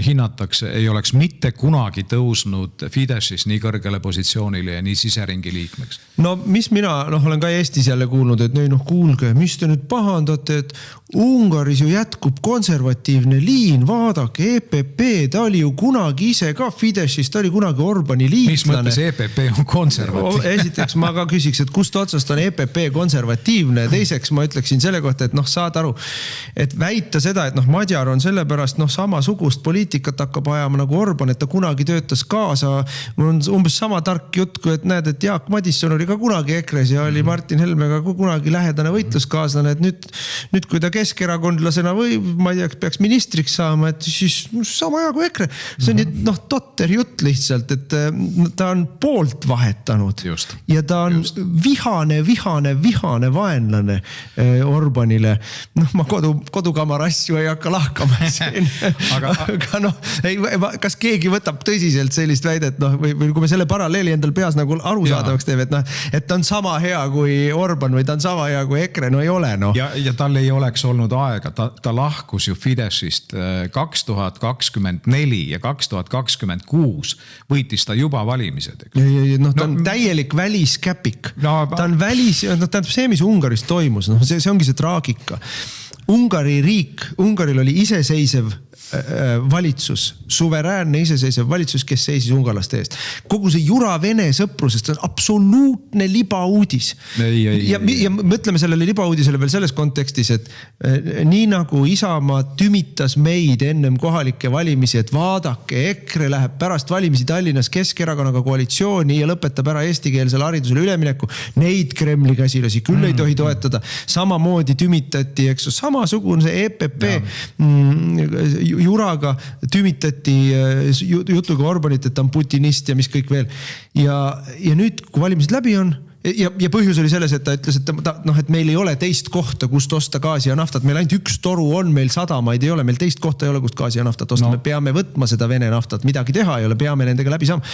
hinnatakse, ei oleks mitte kunagi tõusnud Fideszis nii kõrgele positsioonile ja nii siseringi liikmeks. Mis mina olen ka Eestis jälle kuulnud, et kuulge, mis te nüüd pahandate, et Ungaris ju jätkub konservatiivne liin, vaadake, EPP, ta oli ju kunagi ise ka Fideszis, ta oli kunagi Orbani liitlane. Mis mõttes EPP on konservatiivne? Esiteks ma ka küsiks, et kust otsast on EPP konservatiivne, teiseks ma ütleksin selle kohta, et saad aru, et väita seda, et Madjar on sellepärast samasugust poliitikat hakkab ajama nagu Orban, et ta kunagi töötas kaasa. Mul on umbes sama tark jutt, kui et näed, et Jaak Madisson oli ka kunagi EKRE-s ja oli Martin Helmega kunagi lähedane võitluskaaslane, et nüüd kui ta keskerakondlasena või ma ei tea, peaks ministriks saama, et siis sama hea kui EKRE. See on totter jutt lihtsalt, et ta on poolt vahetanud. Just. Ja ta on vihane vaenlane Orbanile. Ma kodukamara asju ei hakka lahkama siin. Aga kas keegi võtab tõsiselt sellist väidet, või kui me selle paralleeli endal peas nagu arusaadavaks teeme, et ta on sama hea kui Orban või ta on sama hea kui EKRE, ei ole. Ja tal ei oleks olnud aega, ta lahkus ju Fideszist 2024 ja 2026 võitis ta juba valimised. Ta on täielik väliskäpik. Ta on tähendab see, mis Ungaris toimus, see ongi see traagika. Ungari riik, Ungaril oli iseseisev valitsus, suveräänne iseseisev valitsus, kes seisis ungarlaste eest. Kogu see jura Vene sõprusest on absoluutne libauudis. Ja mõtleme sellele libauudisele veel selles kontekstis, et nii nagu Isamaa tümitas meid ennem kohalikke valimisi, et vaadake, EKRE läheb pärast valimisi Tallinnas Keskerakonnaga koalitsiooni ja lõpetab ära eestikeelsele haridusele ülemineku. Neid Kremli käsilasi küll ei tohi toetada. Samamoodi tümitati, eks samasugune see EPP juraga tümitati jutuga Orbanit, et ta on putinist ja mis kõik veel. Ja nüüd, kui valimised läbi on, ja põhjus oli selles, et ta ütles, et meil ei ole teist kohta, kust osta gaasi ja naftat. Meil ainult üks toru on, meil sadamaid ei ole, meil teist kohta ei ole, kust gaasi ja naftat osta. Me peame võtma seda Vene naftat, midagi teha ei ole, peame nendega läbi saama.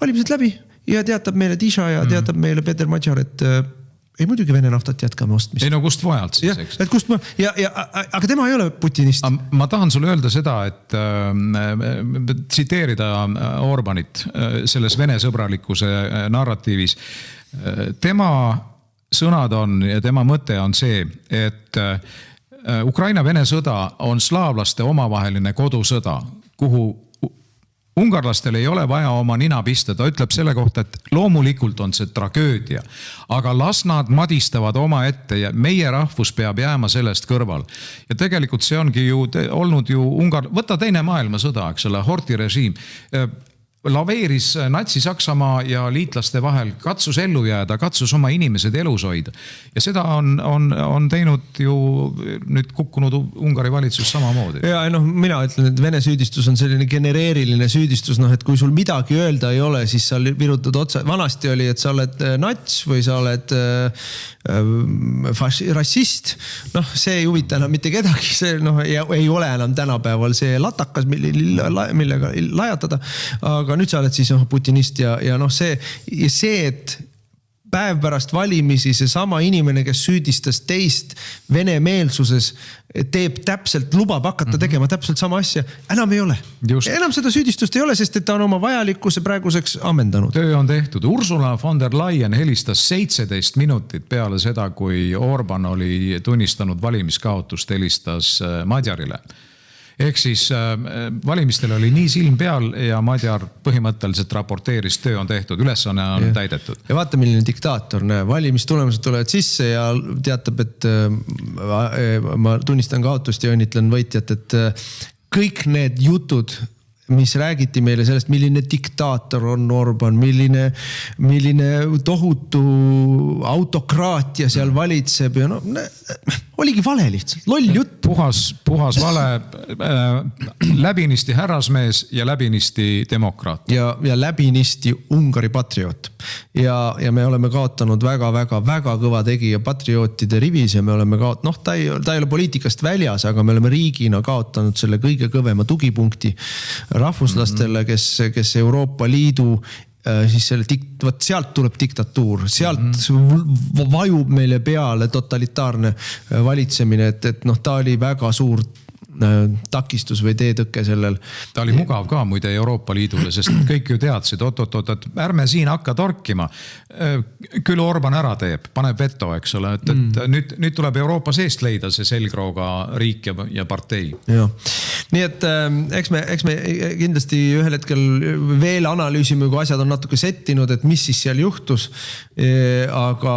Valimised läbi ja teatab meile Tisha ja teatab meile Peter Madjar, et ei muidugi Vene naftat jätkame ostmist. Ei kust vajalt siis, eks? Et kust aga tema ei ole putinist. Ma tahan sulle öelda seda, et tsiteerida Orbanit selles Vene sõbralikkuse narratiivis. Tema sõnad on ja tema mõte on see, et Ukraina-Vene sõda on slaavlaste omavaheline kodusõda, kuhu ungarlastel ei ole vaja oma nina pista, ta ütleb selle kohta, et loomulikult on see tragöödia, aga las nad madistavad oma ette ja meie rahvus peab jääma sellest kõrval. Ja tegelikult see ongi ju olnud ju võta teine maailmasõda, eks ole, Horti režiim. Laveeris Natsi-Saksamaa ja liitlaste vahel, katsus ellu jääda, katsus oma inimesed elus hoida. Ja seda on teinud ju nüüd kukkunud Ungari valitsus samamoodi. Ja mina ütlen, et Vene süüdistus on selline genereeriline süüdistus, et kui sul midagi öelda ei ole, siis sa virutad otsa. Vanasti oli, et sa oled nats või sa oled rassist. See ei huvita enam mitte kedagi, see ei ole enam tänapäeval see latakas, millega lajatada, aga nüüd sa oled siis putinist ja see, et päev pärast valimisi see sama inimene, kes süüdistas teist Vene meelsuses, teeb täpselt, lubab hakata tegema täpselt sama asja, enam ei ole. Just. Enam seda süüdistust ei ole, sest et ta on oma vajalikkuse praeguseks ammendanud. Töö on tehtud. Ursula von der Leyen helistas 17 minutit peale seda, kui Orban oli tunnistanud valimiskaotust, helistas Madjarile. Ehk siis valimistel oli nii silm peal ja Madjar põhimõtteliselt raporteeris, töö on tehtud, ülesanne on täidetud. Ja vaata, milline diktaator, valimistulemused tulevad sisse ja teatab, et ma tunnistan kaotust ja õnnitlen võitjat, et kõik need jutud, mis räägiti meile sellest, milline diktaator on Orban, milline tohutu autokraatia seal valitseb ja oligi vale lihtsalt, loll jutt. Puhas vale, läbinisti härrasmees ja läbinisti demokraat. Ja läbinisti Ungari patrioot. Ja me oleme kaotanud väga kõva tegija patriootide rivis ja me oleme kaotanud, ta ei ole poliitikast väljas, aga me oleme riigina kaotanud selle kõige kõvema tugipunkti rahvuslastele, kes Euroopa Liidu siis sealt tuleb diktatuur, sealt vajub meile peale totalitaarne valitsemine, et ta oli väga suur takistus või teetõkke sellel. Ta oli mugav ka muide Euroopa Liidule, sest kõik ju teadsid, et ärme siin hakka torkima. Küll Orban ära teeb, paneb veto, eks ole, et nüüd tuleb Euroopa seest leida see selgrooga riik ja partei. Ja. Nii et eks me kindlasti ühel hetkel veel analüüsime, kui asjad on natuke settinud, et mis siis seal juhtus. Aga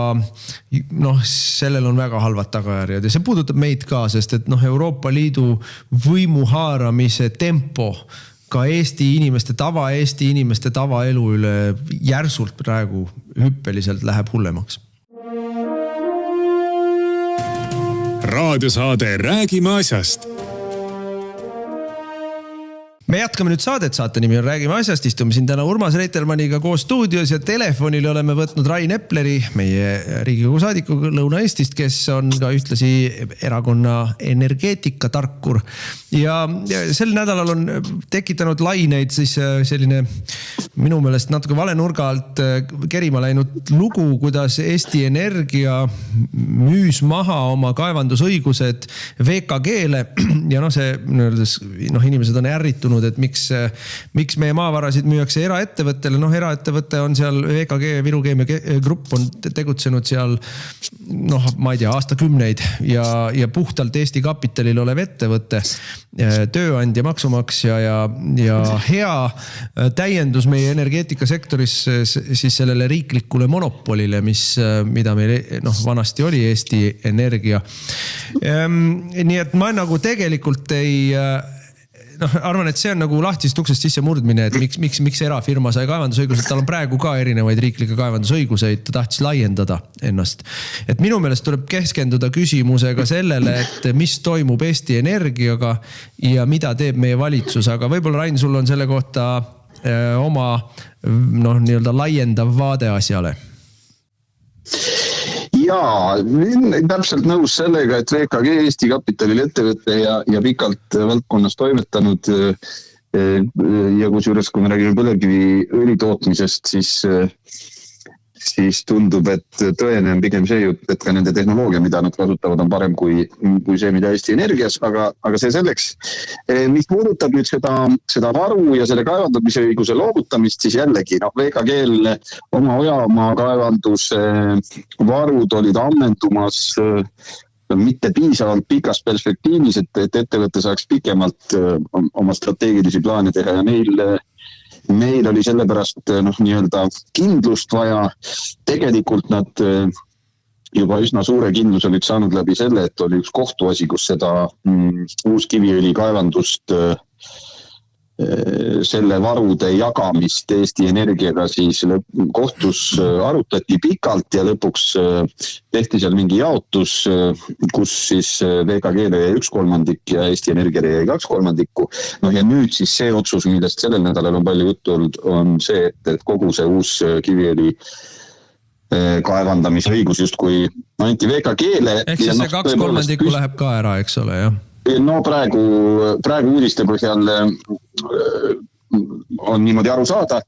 sellel on väga halvad tagajärjed ja see puudutab meid ka, sest et Euroopa Liidu võimu haaramise tempo ka Eesti inimeste tavaelu üle järsult praegu hüppeliselt läheb hullemaks. Raadiosaade Räägime asjast. Me jätkame nüüd saadet, saate nimi on Räägime asjast, istume siin täna Urmas Reitelmanniga koos stuudios ja telefonile oleme võtnud Rain Epleri, meie Riigikogu saadiku Lõuna-Eestist, kes on ka ühtlasi erakonna energeetikatarkur. Ja sel nädalal on tekitanud laineid siis selline minu meelest natuke vale nurga alt kerima läinud lugu, kuidas Eesti Energia müüs maha oma kaevandusõigused VKG-le ja see inimesed on ärritunud, et miks meie maavarasid müüakse eraettevõttele. Eraettevõtte on seal VKG Viru Keemia Grupp on tegutsenud seal ma ei tea, aastakümneid ja puhtalt Eesti kapitalil olev ettevõtte, tööandja, maksumaksja ja hea täiendus meie energeetikasektoris siis sellele riiklikule monopolile, mida meil vanasti oli Eesti Energia. Nii et ma nagu tegelikult arvan, et see on nagu lahtisest uksest sisse murdmine, et miks erafirma sai kaevandusõigused, tal on praegu ka erinevaid riiklikke kaevandusõiguseid, ta tahtis laiendada ennast. Et minu meelest tuleb keskenduda küsimusega sellele, et mis toimub Eesti Energiaga ja mida teeb meie valitsus, aga võib-olla Rain, sul on selle kohta oma nii-öelda laiendav vaade asjale. Jaa, täpselt nõus sellega, et VKG Eesti kapitalil ettevõtte ja pikalt valdkonnas toimetanud ja kusjuures, kui me räägime põlevkivi õli tootmisest, siis tundub, et tõene on pigem see jutt, et ka nende tehnoloogia, mida nad kasutavad, on parem kui see, mida Eesti Energias, aga see selleks. Mis puudutab nüüd seda varu ja selle kaevandamise õiguse loovutamist, siis jällegi VKG-l oma Ojamaa kaevanduse varud olid ammendumas mitte piisavalt pikas perspektiivis, et ettevõte saaks pikemalt oma strateegilisi plaane teha ja meil oli sellepärast nii-öelda kindlust vaja. Tegelikult nad juba üsna suure kindlus olid saanud läbi selle, et oli üks kohtuasi, kus seda uus kiviõli kaevandust selle varude jagamist Eesti Energiaga siis kohtus arutati pikalt ja lõpuks tehti seal mingi jaotus, kus siis VKG-le jäi 1/3 ja Eesti Energiale jäi 2/3. Ja nüüd siis see otsus, millest sellel nädalal on palju juttu olnud, on see, et kogu see uus kiviõli kaevandamise õigus justkui anti VKG-le. Ehk siis see 2/3 läheb ka ära, eks ole, jah? Praegu uudiste põhjal on niimoodi aru saada,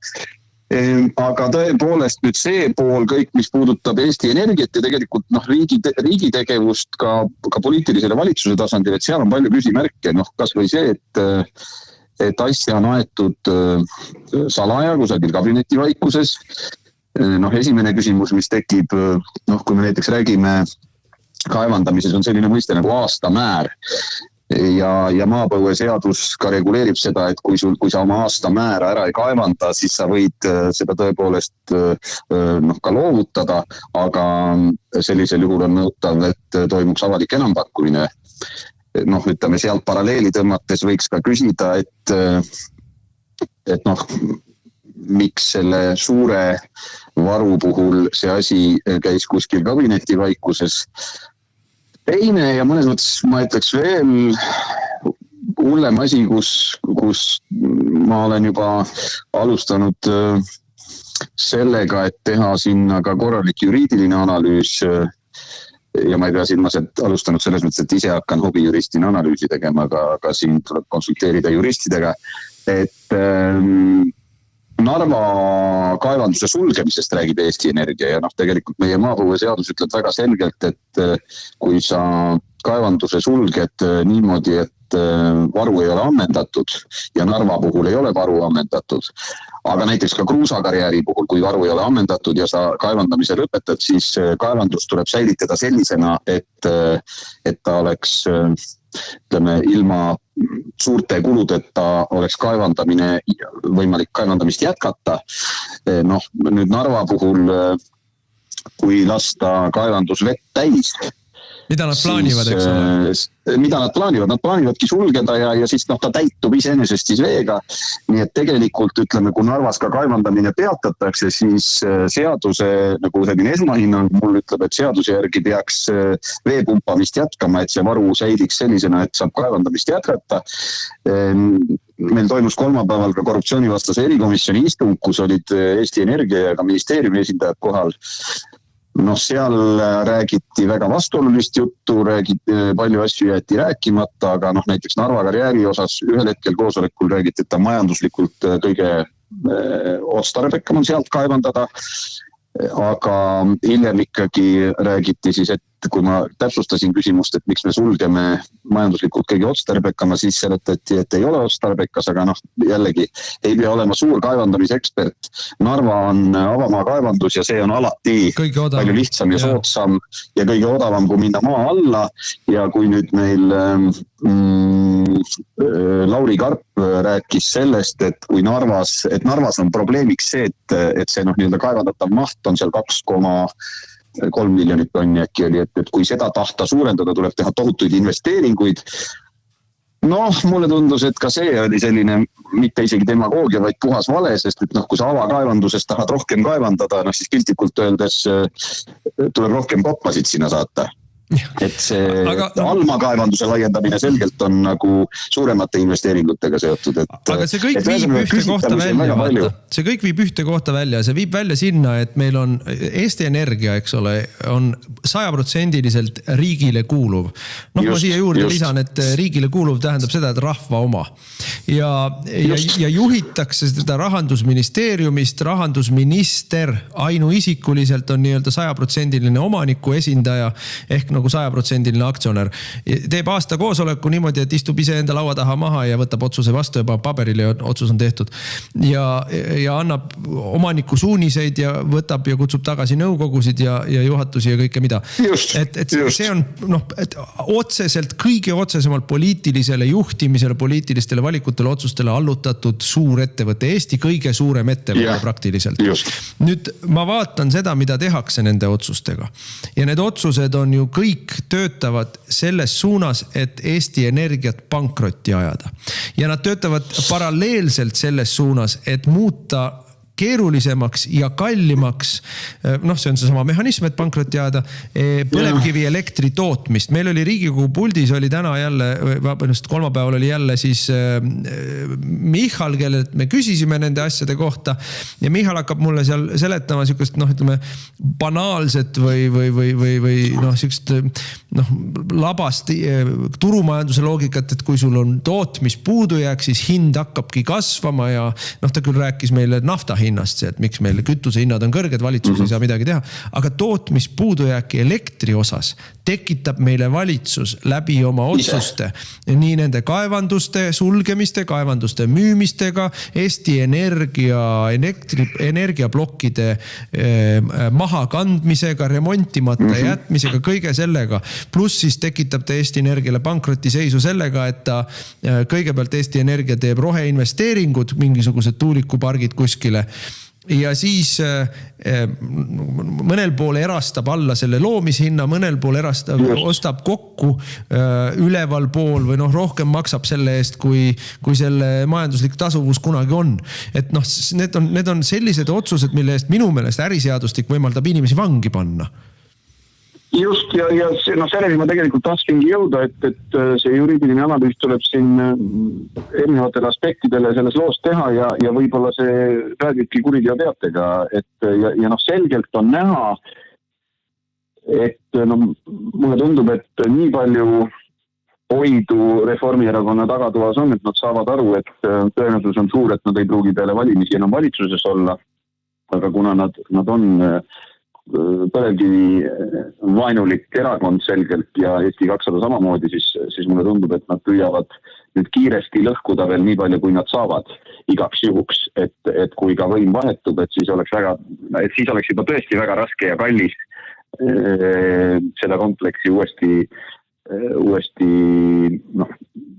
aga tõepoolest nüüd see pool kõik, mis puudutab Eesti Energiat ja tegelikult riigi tegevust ka poliitilisele valitsuse tasandil, et seal on palju küsimärke, kas või see, et asja on aetud salaja kusagil kabinetivaikuses. Esimene küsimus, mis tekib, kui me näiteks räägime kaevandamises on selline mõiste nagu aastamäär ja maapõueseadus ka reguleerib seda, et kui sa oma aastamäära ära ei kaevanda, siis sa võid seda tõepoolest ka loovutada, aga sellisel juhul on nõutav, et toimuks avalik enampakkumine. Ütleme sealt paralleeli tõmmates võiks ka küsida, et miks selle suure varu puhul see asi käis kuskil kabinetivaikuses. Teine ja mõnes mõttes ma ütleks veel hullem asi, kus ma olen juba alustanud sellega, et teha sinna ka korralik juriidiline analüüs ja ma ei pea silmas, et alustanud selles mõttes, et ise hakkan hobijuristina analüüsi tegema, aga siin tuleb konsulteerida juristidega, et Narva kaevanduse sulgemisest räägib Eesti Energia ja tegelikult meie maapõueseadus ütleb väga selgelt, et kui sa kaevanduse sulged niimoodi, et varu ei ole ammendatud ja Narva puhul ei ole varu ammendatud, aga näiteks ka kruusakarjääri puhul, kui varu ei ole ammendatud ja sa kaevandamise lõpetad, siis kaevandus tuleb säilitada sellisena, et ta oleks, ütleme, ilma suurte kuludeta oleks võimalik kaevandamist jätkata. Nüüd Narva puhul, kui lasta kaevandus vett täis, mida nad plaanivad, eks ole? Mida nad plaanivad? Nad plaanivadki sulgeda ja siis ta täitub iseenesest siis veega. Nii et tegelikult, ütleme, kui Narvas ka kaevandamine peatatakse, siis seaduse nagu selline esmahinnang mul ütleb, et seaduse järgi peaks veepumpamist jätkama, et see varu säiliks sellisena, et saab kaevandamist jätkata. Meil toimus kolmapäeval ka korruptsioonivastase erikomisjoni istung, kus olid Eesti Energia ja ka ministeeriumi esindajad kohal. Seal räägiti väga vastuolulist juttu, palju asju jäeti rääkimata, aga näiteks Narva karjääri osas ühel hetkel koosolekul räägiti, et ta majanduslikult kõige otstarbekam on sealt kaevandada, aga hiljem ikkagi räägiti siis, et kui ma täpsustasin küsimust, et miks me sulgeme majanduslikult kõige otstarbekama, siis seletati, et ei ole otstarbekas, aga jällegi ei pea olema suur kaevandamisekspert. Narva on avamaa kaevandus ja see on alati palju lihtsam ja soodsam ja kõige odavam, kui minna maa alla. Ja kui nüüd meil Lauri Karp rääkis sellest, et kui Narvas on probleemiks see, et see kaevandatav maht on seal 2,3 miljonit tonni äkki oli, et kui seda tahta suurendada, tuleb teha tohutuid investeeringuid. Mulle tundus, et ka see oli selline mitte isegi demagoogia, vaid puhas vale, sest et kui sa avakaevandusest tahad rohkem kaevandada, siis piltlikult öeldes tuleb rohkem koppasid sinna saata. Et see almakaevanduse laiendamine selgelt on nagu suuremate investeeringutega seotud. Aga see kõik viib ühte kohta välja. See kõik viib ühte kohta välja. See viib välja sinna, et meil on Eesti Energia, eks ole, on 100% riigile kuuluv. Ma siia juurde lisan, et riigile kuuluv tähendab seda, et rahva oma. Ja juhitakse seda rahandusministeeriumist, rahandusminister ainuisikuliselt on nii-öelda 100% omaniku esindaja ehk nagu 100% aktsionär. Teeb aasta koosoleku niimoodi, et istub ise enda laua taha maha ja võtab otsuse vastu ja paberile otsus on tehtud. Ja annab omaniku suuniseid ja võtab ja kutsub tagasi nõukogusid ja juhatusi ja kõike mida. Et see on otseselt, kõige otsesemalt poliitilisele juhtimisele, poliitilistele valikutele, otsustele allutatud suur ettevõte. Eesti kõige suurem ettevõte praktiliselt. Nüüd ma vaatan seda, mida tehakse nende otsustega. Ja need otsused on ju kõik töötavad selles suunas, et Eesti Energiat pankrotti ajada. Ja nad töötavad paralleelselt selles suunas, et muuta keerulisemaks ja kallimaks, see on see sama mehhanism, et pankrotti ajada, põlevkivi elektri tootmist. Meil oli Riigikogu puldis, oli täna jälle, kolmapäeval oli jälle siis Michal, kellelt me küsisime nende asjade kohta ja Michal hakkab mulle seal seletama sükest, ütleme, banaalset või sükest labast turumajanduse loogikat, et kui sul on tootmispuudujääk, siis hind hakkabki kasvama ja ta küll rääkis meile nafta hinnast see, et miks meil kütuse hinnad on kõrged, valitsus ei saa midagi teha, aga tootmispuudujääki elektri osas tekitab meile valitsus läbi oma otsuste, nii nende kaevanduste sulgemiste, kaevanduste müümistega, Eesti Energia energiaplokkide mahakandmisega, remontimata jätmisega, kõige sellega. Plus siis tekitab ta Eesti Energiale pankrotiseisu sellega, et ta kõigepealt Eesti Energia teeb roheinvesteeringud, mingisugused tuulikupargid kuskile. Ja siis mõnel pool erastab alla selle loomishinna, mõnel pool ostab kokku üleval pool või rohkem maksab selle eest, kui selle majanduslik tasuvus kunagi on. Et need on sellised otsused, mille eest minu meelest äriseadustik võimaldab inimesi vangi panna. Just, ja selleni ma tegelikult tahtsingi jõuda, et see juriidiline analüüs tuleb siin erinevatele aspektidele selles loos teha ja võib-olla see räägibki kuriteoteatega, ja selgelt on näha, et mulle tundub, et nii palju hoidu Reformierakonna tagatoas on, et nad saavad aru, et tõenäosus on suur, et nad ei pruugi peale valimisi enam valitsuses olla. Aga kuna nad on põlevkivi vaenulik erakond selgelt ja Eesti 200 samamoodi, siis mulle tundub, et nad püüavad nüüd kiiresti lõhkuda veel nii palju, kui nad saavad igaks juhuks, et kui ka võim vahetub, et siis oleks juba tõesti väga raske ja kallis seda kompleksi uuesti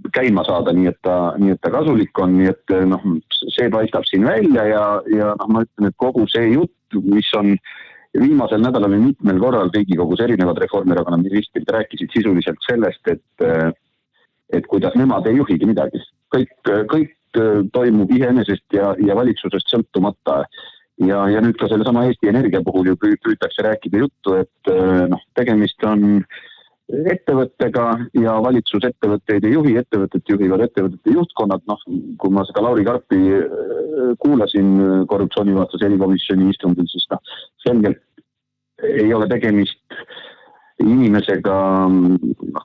käima saada, nii et ta kasulik on, nii et see paistab siin välja ja ma ütlen, et kogu see jutt, mis on viimasel nädalal või mitmel korral Riigikogus erinevad Reformierakonna ministrid rääkisid sisuliselt sellest, et kuidas nemad ei juhigi midagi. Kõik toimub iseenesest ja valitsusest sõltumata. Ja nüüd ka selle sama Eesti Energia puhul ju püütakse rääkida juttu, et tegemist on ettevõttega ja valitsus ettevõtteid ei juhi, ettevõtted juhivad ettevõtete juhtkonnad. Kui ma seda Lauri Karpi kuulasin korruptsioonivastase erikomisjoni istungil, siis selgelt ei ole tegemist inimesega,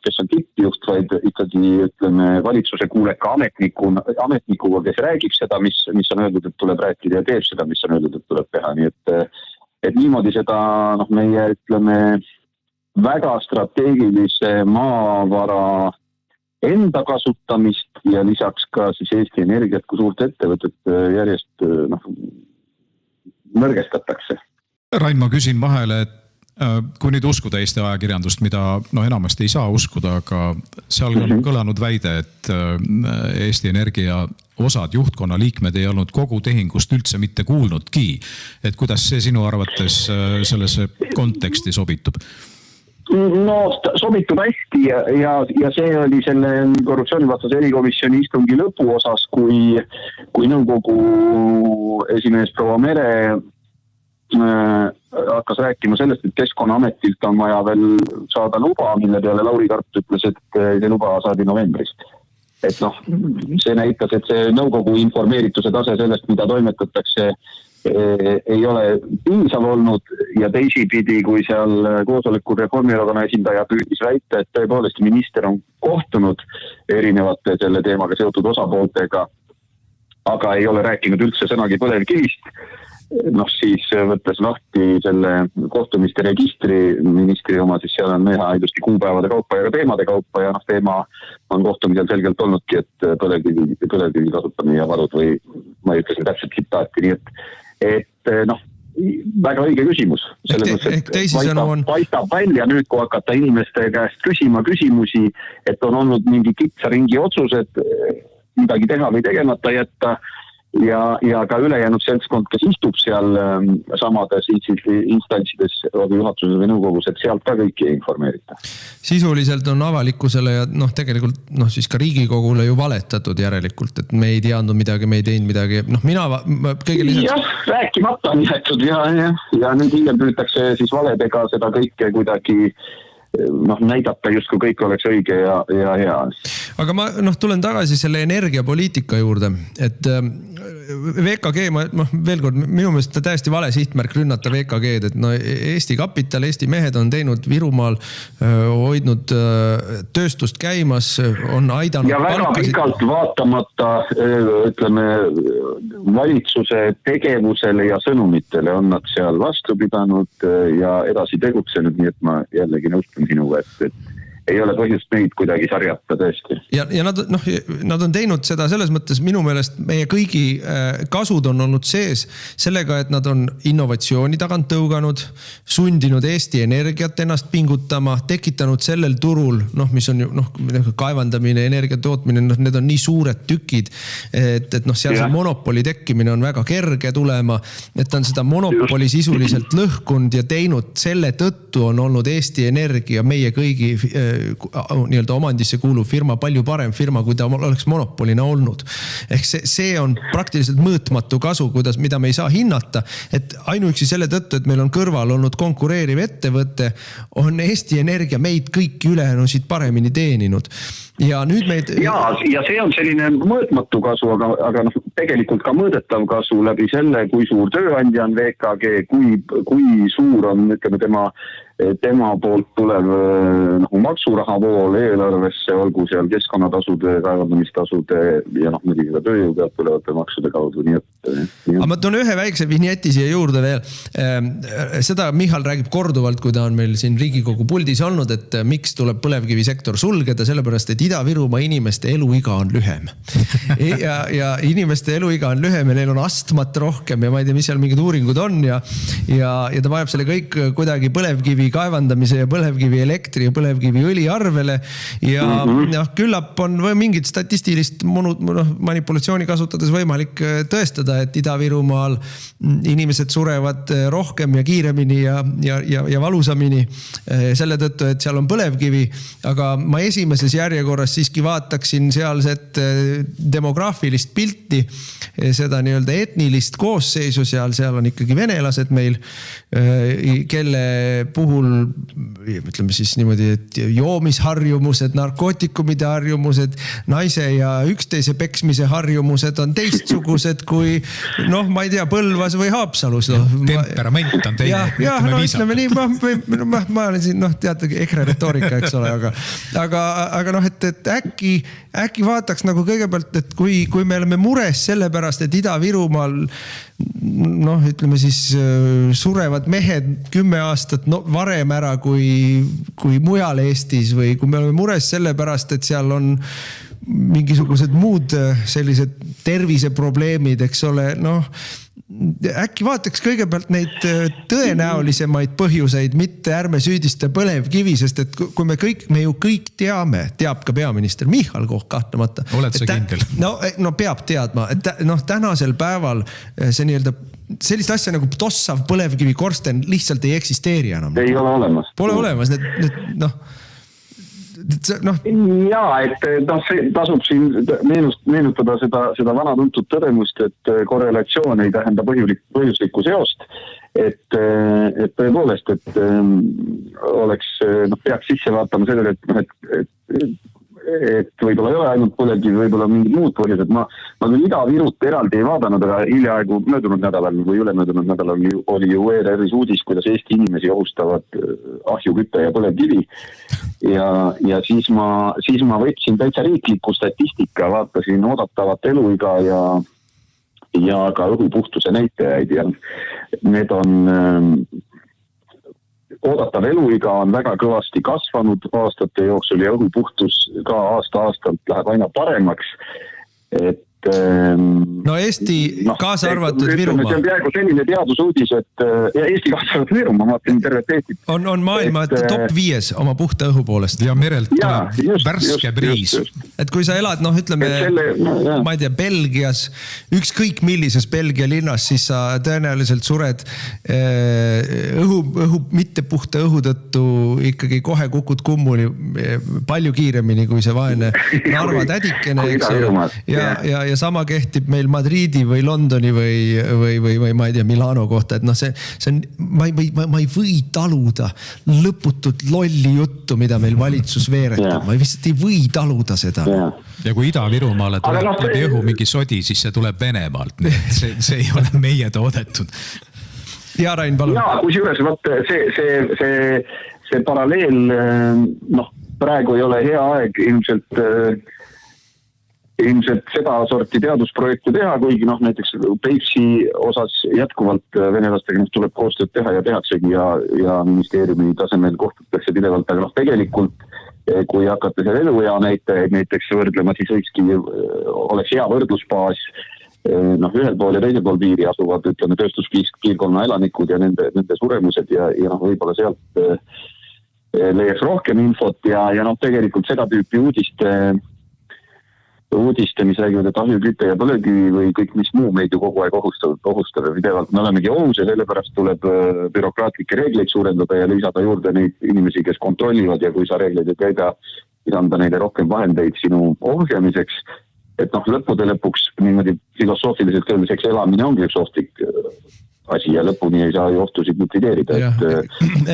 kes on tippjuht, vaid ikkagi ütleme valitsuse kuuleka ametnikuga, kes räägib seda, mis on öeldud, et tuleb rääkida ja teeb seda, mis on öeldud, et tuleb teha. Nii et niimoodi seda meie ütleme väga strateegilise maavara enda kasutamist ja lisaks ka siis Eesti Energiat kui suurt ettevõtet järjest nõrgestatakse. Rain, ma küsin vahele, et kui nüüd uskuda Eesti ajakirjandust, mida enamasti ei saa uskuda, aga seal on kõlanud väide, et Eesti Energia osad juhtkonna liikmed ei olnud kogu tehingust üldse mitte kuulnudki. Et kuidas see sinu arvates sellesse konteksti sobitub? Sobitub hästi ja see oli selle korruptsioonivastase erikomisjoni istungi lõpuosas, kui nõukogu esimees proua Mere hakkas rääkima sellest, et Keskkonnaametilt on vaja veel saada luba, mille peale Lauri Karp ütles, et see luba saadi novembrist. Et see näitas, et see nõukogu informeerituse tase sellest, mida toimetatakse, ei ole piisav olnud ja teisipidi, kui seal koosolekul Reformierakonna esindaja püüdis väita, et tõepoolest minister on kohtunud erinevate selle teemaga seotud osapooltega, aga ei ole rääkinud üldse sõnagi põlevkivist. Siis võttes lahti selle kohtumiste registri ministri oma, siis seal on näha ilusti kuupäevade kaupa ja ka teemade kaupa ja teema on kohtumisel selgelt olnudki, et põlevkivi kasutamine ja varud või ma ei ütlesin täpselt tsitaati, nii et väga õige küsimus. Paistab välja nüüd, kui hakata inimeste käest küsima küsimusi, et on olnud mingi kitsaringi otsused midagi teha või tegemata jätta ja ka ülejäänud seltskond, kes istub seal samades instantsides või juhatuses või nõukogus, et sealt ka kõiki ei informeerita. Sisuliselt on avalikkusele ja tegelikult siis ka Riigikogule ju valetatud järelikult, et me ei teadnud midagi, me ei teinud midagi. Kõige lisaks... Jah, rääkimata on jäetud ja nüüd hiljem püütakse siis valedega seda kõike kuidagi näidata justkui kõik oleks õige ja hea. Aga ma tulen tagasi selle energiapoliitika juurde, et VKG, veel kord, minu meelest täiesti vale sihtmärk rünnata VKG-d, et Eesti kapital, Eesti mehed on teinud Virumaal, hoidnud tööstust käimas, on aidanud ja väga pikalt vaatamata, ütleme, valitsuse tegevusele ja sõnumitele on nad seal vastu pidanud ja edasi tegutsenud, nii et ma jällegi nõustun sinuga, et ei ole põhjust neid kuidagi sarjata tõesti. Ja nad on teinud seda selles mõttes, minu meelest meie kõigi kasud on olnud sees sellega, et nad on innovatsiooni tagant tõuganud, sundinud Eesti Energiat ennast pingutama, tekitanud sellel turul, mis on kaevandamine, energia tootmine, need on nii suured tükid, et seal see monopoli tekkimine on väga kerge tulema, et ta on seda monopoli sisuliselt lõhkunud ja teinud selle tõttu on olnud Eesti Energia meie kõigi nii-öelda omandisse kuuluv firma, palju parem firma, kui ta oleks monopolina olnud. Ehk see on praktiliselt mõõtmatu kasu, mida me ei saa hinnata, et ainuüksi selle tõttu, et meil on kõrval olnud konkureeriv ettevõte, on Eesti Energia meid kõiki ülejäänusid paremini teeninud. Ja nüüd ja see on selline mõõtmatu kasu, aga tegelikult ka mõõdetav kasu läbi selle, kui suur tööandja on VKG, kui suur on tema tema poolt tulev nagu maksuraha-vool eelarvesse, olgu seal keskkonnatasude, kaevandamistasude ja muidugi ka tööjõu pealt tulevate maksude kaudu. Aga ma toon ühe väikse vinjeti siia juurde veel. Seda Michal räägib korduvalt, kui ta on meil siin Riigikogu puldis olnud, et miks tuleb põlevkivisektor sulgeda, sellepärast, et Ida-Virumaa inimeste eluiga on lühem. ja inimeste eluiga on lühem ja neil on astmat rohkem ja ma ei tea, mis seal mingid uuringud on ja ta vajab selle kõik kuidagi põlevkivi kaevandamise ja põlevkivi elektri ja põlevkivi õli arvele ja küllap on mingit statistilist manipulatsiooni kasutades võimalik tõestada, et Ida-Virumaal inimesed surevad rohkem ja kiiremini ja valusamini selle tõttu, et seal on põlevkivi, aga ma esimeses järjekorras siiski vaataksin sealset demograafilist pilti, seda nii-öelda etnilist koosseisu seal on ikkagi venelased meil, kelle puhul ütleme siis niimoodi, et joomisharjumused, narkootikumide harjumused, naise ja üksteise peksmise harjumused on teistsugused kui ma ei tea, Põlvas või Haapsalus. Temperament on teine. Ütleme nii, ma olen siin, teate, EKRE retoorika, eks ole, aga et äkki vaataks nagu kõigepealt, et kui me oleme mures sellepärast, et Ida-Virumaal ütleme siis surevad mehed 10 aastat varem ära kui mujal Eestis või kui me oleme mures sellepärast, et seal on mingisugused muud sellised terviseprobleemid, eks ole, äkki vaataks kõigepealt neid tõenäolisemaid põhjuseid, mitte ärme süüdista põlevkivi, sest et kui me ju kõik teab ka peaminister Michal kahtlemata. Oled sa kindel? No peab teadma, et tänasel päeval see nii-öelda sellist asja nagu tossav põlevkivi korsten lihtsalt ei eksisteeri enam. Ei ole olemas. Pole olemas, Jaa, et see tasub siin meenutada seda vana tuntud tõdemust, et korrelatsioon ei tähenda põhjuslikku seost, et tõepoolest, et peaks sisse vaatama sellele, et võib-olla ei ole ainult põlevkivi, võib-olla mingid muud põhjused. Ma küll Ida-Virut eraldi ei vaadanud, aga hiljaaegu möödunud nädalal või ülemöödunud nädalal oli ju ERR-is uudis, kuidas Eesti inimesi ohustavad ahjuküte ja põlevkivi. Ja siis ma võtsin täitsa riikliku statistika, vaatasin oodatavat eluiga ja ka õhupuhtuse näitajaid ja need on oodatav eluiga on väga kõvasti kasvanud aastate jooksul ja õhupuhtus ka aasta-aastalt läheb aina paremaks. Eesti kaasa arvatud Virumaa. See on peaaegu selline teadusuudis, et Eesti kaasa arvatud Virumaa, ma vaatan tervet Eestit. On maailma top 5 oma puhta õhu poolest. Ja merelt tuleb värske briis. Et kui sa elad, ütleme, ma ei tea, Belgias, ükskõik millises Belgia linnas, siis sa tõenäoliselt sured mitte puhta õhu tõttu ikkagi kohe kukud kummuli palju kiiremini kui see vaene Narva tädikene, eks ole. Ja sama kehtib meil Madridi või Londoni või ma ei tea, Milano kohta, et ma ei või taluda lõputut lolli juttu, mida meil valitsus veeretab. Ma lihtsalt ei või taluda seda. Ja kui Ida-Virumaale tuleb läbi õhu mingi sodi, siis see tuleb Venemaalt. See ei ole meie toodetud. Ja Rain, palun. Ja, kusjuures see paralleel, praegu ei ole hea aeg ilmselt seda sorti teadusprojekte teha, kuigi näiteks Peipsi osas jätkuvalt venelastega tuleb koostööd teha ja tehaksegi ja ministeeriumi tasemel kohtutakse pidevalt, aga tegelikult kui hakata seal eluea näitajaid näiteks võrdlema, siis oleks hea võrdlusbaas ühel pool ja teisel pool piiri asuvad, ütleme, tööstuspiirkonna elanikud ja nende suremused ja võib-olla sealt leiaks rohkem infot ja tegelikult seda tüüpi uudiste, mis räägivad, et ahjuküte ja põlevkivi või kõik mis muu meid ju kogu aeg ohustab pidevalt. Me olemegi ohus ja sellepärast tuleb bürokraatlikke reegleid suurendada ja lisada juurde neid inimesi, kes kontrollivad ja kui sa reegleid ei täida, siis anda neile rohkem vahendeid sinu ohjamiseks. Et lõppude lõpuks niimoodi filosoofiliselt öeldes, eks elamine ongi üks asi ja lõpuni ei saa ju ohtusid likvideerida.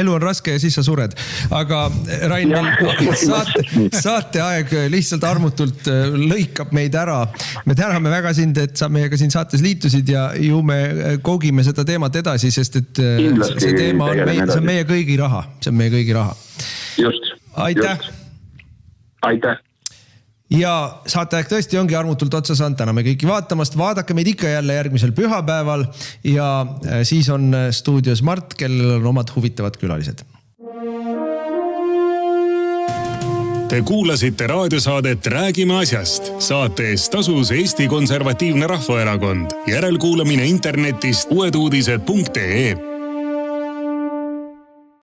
Elu on raske ja siis sa sured. Aga Rain, saateaeg lihtsalt armutult lõikab meid ära. Me täname väga sind, et sa meiega siin saates liitusid ja ju me koogime seda teemat edasi, sest et see teema on see on meie kõigi raha. See on meie kõigi raha. Just. Aitäh. Aitäh. Ja saateaeg tõesti ongi armutult otsa saanud, täname kõiki vaatamast, vaadake meid ikka jälle järgmisel pühapäeval ja siis on stuudios Mart, kellel on omad huvitavad külalised. Te kuulasite raadiosaadet Räägime asjast. Saate eest tasus Eesti Konservatiivne Rahvaerakond. Järelkuulamine internetist uueduudised.ee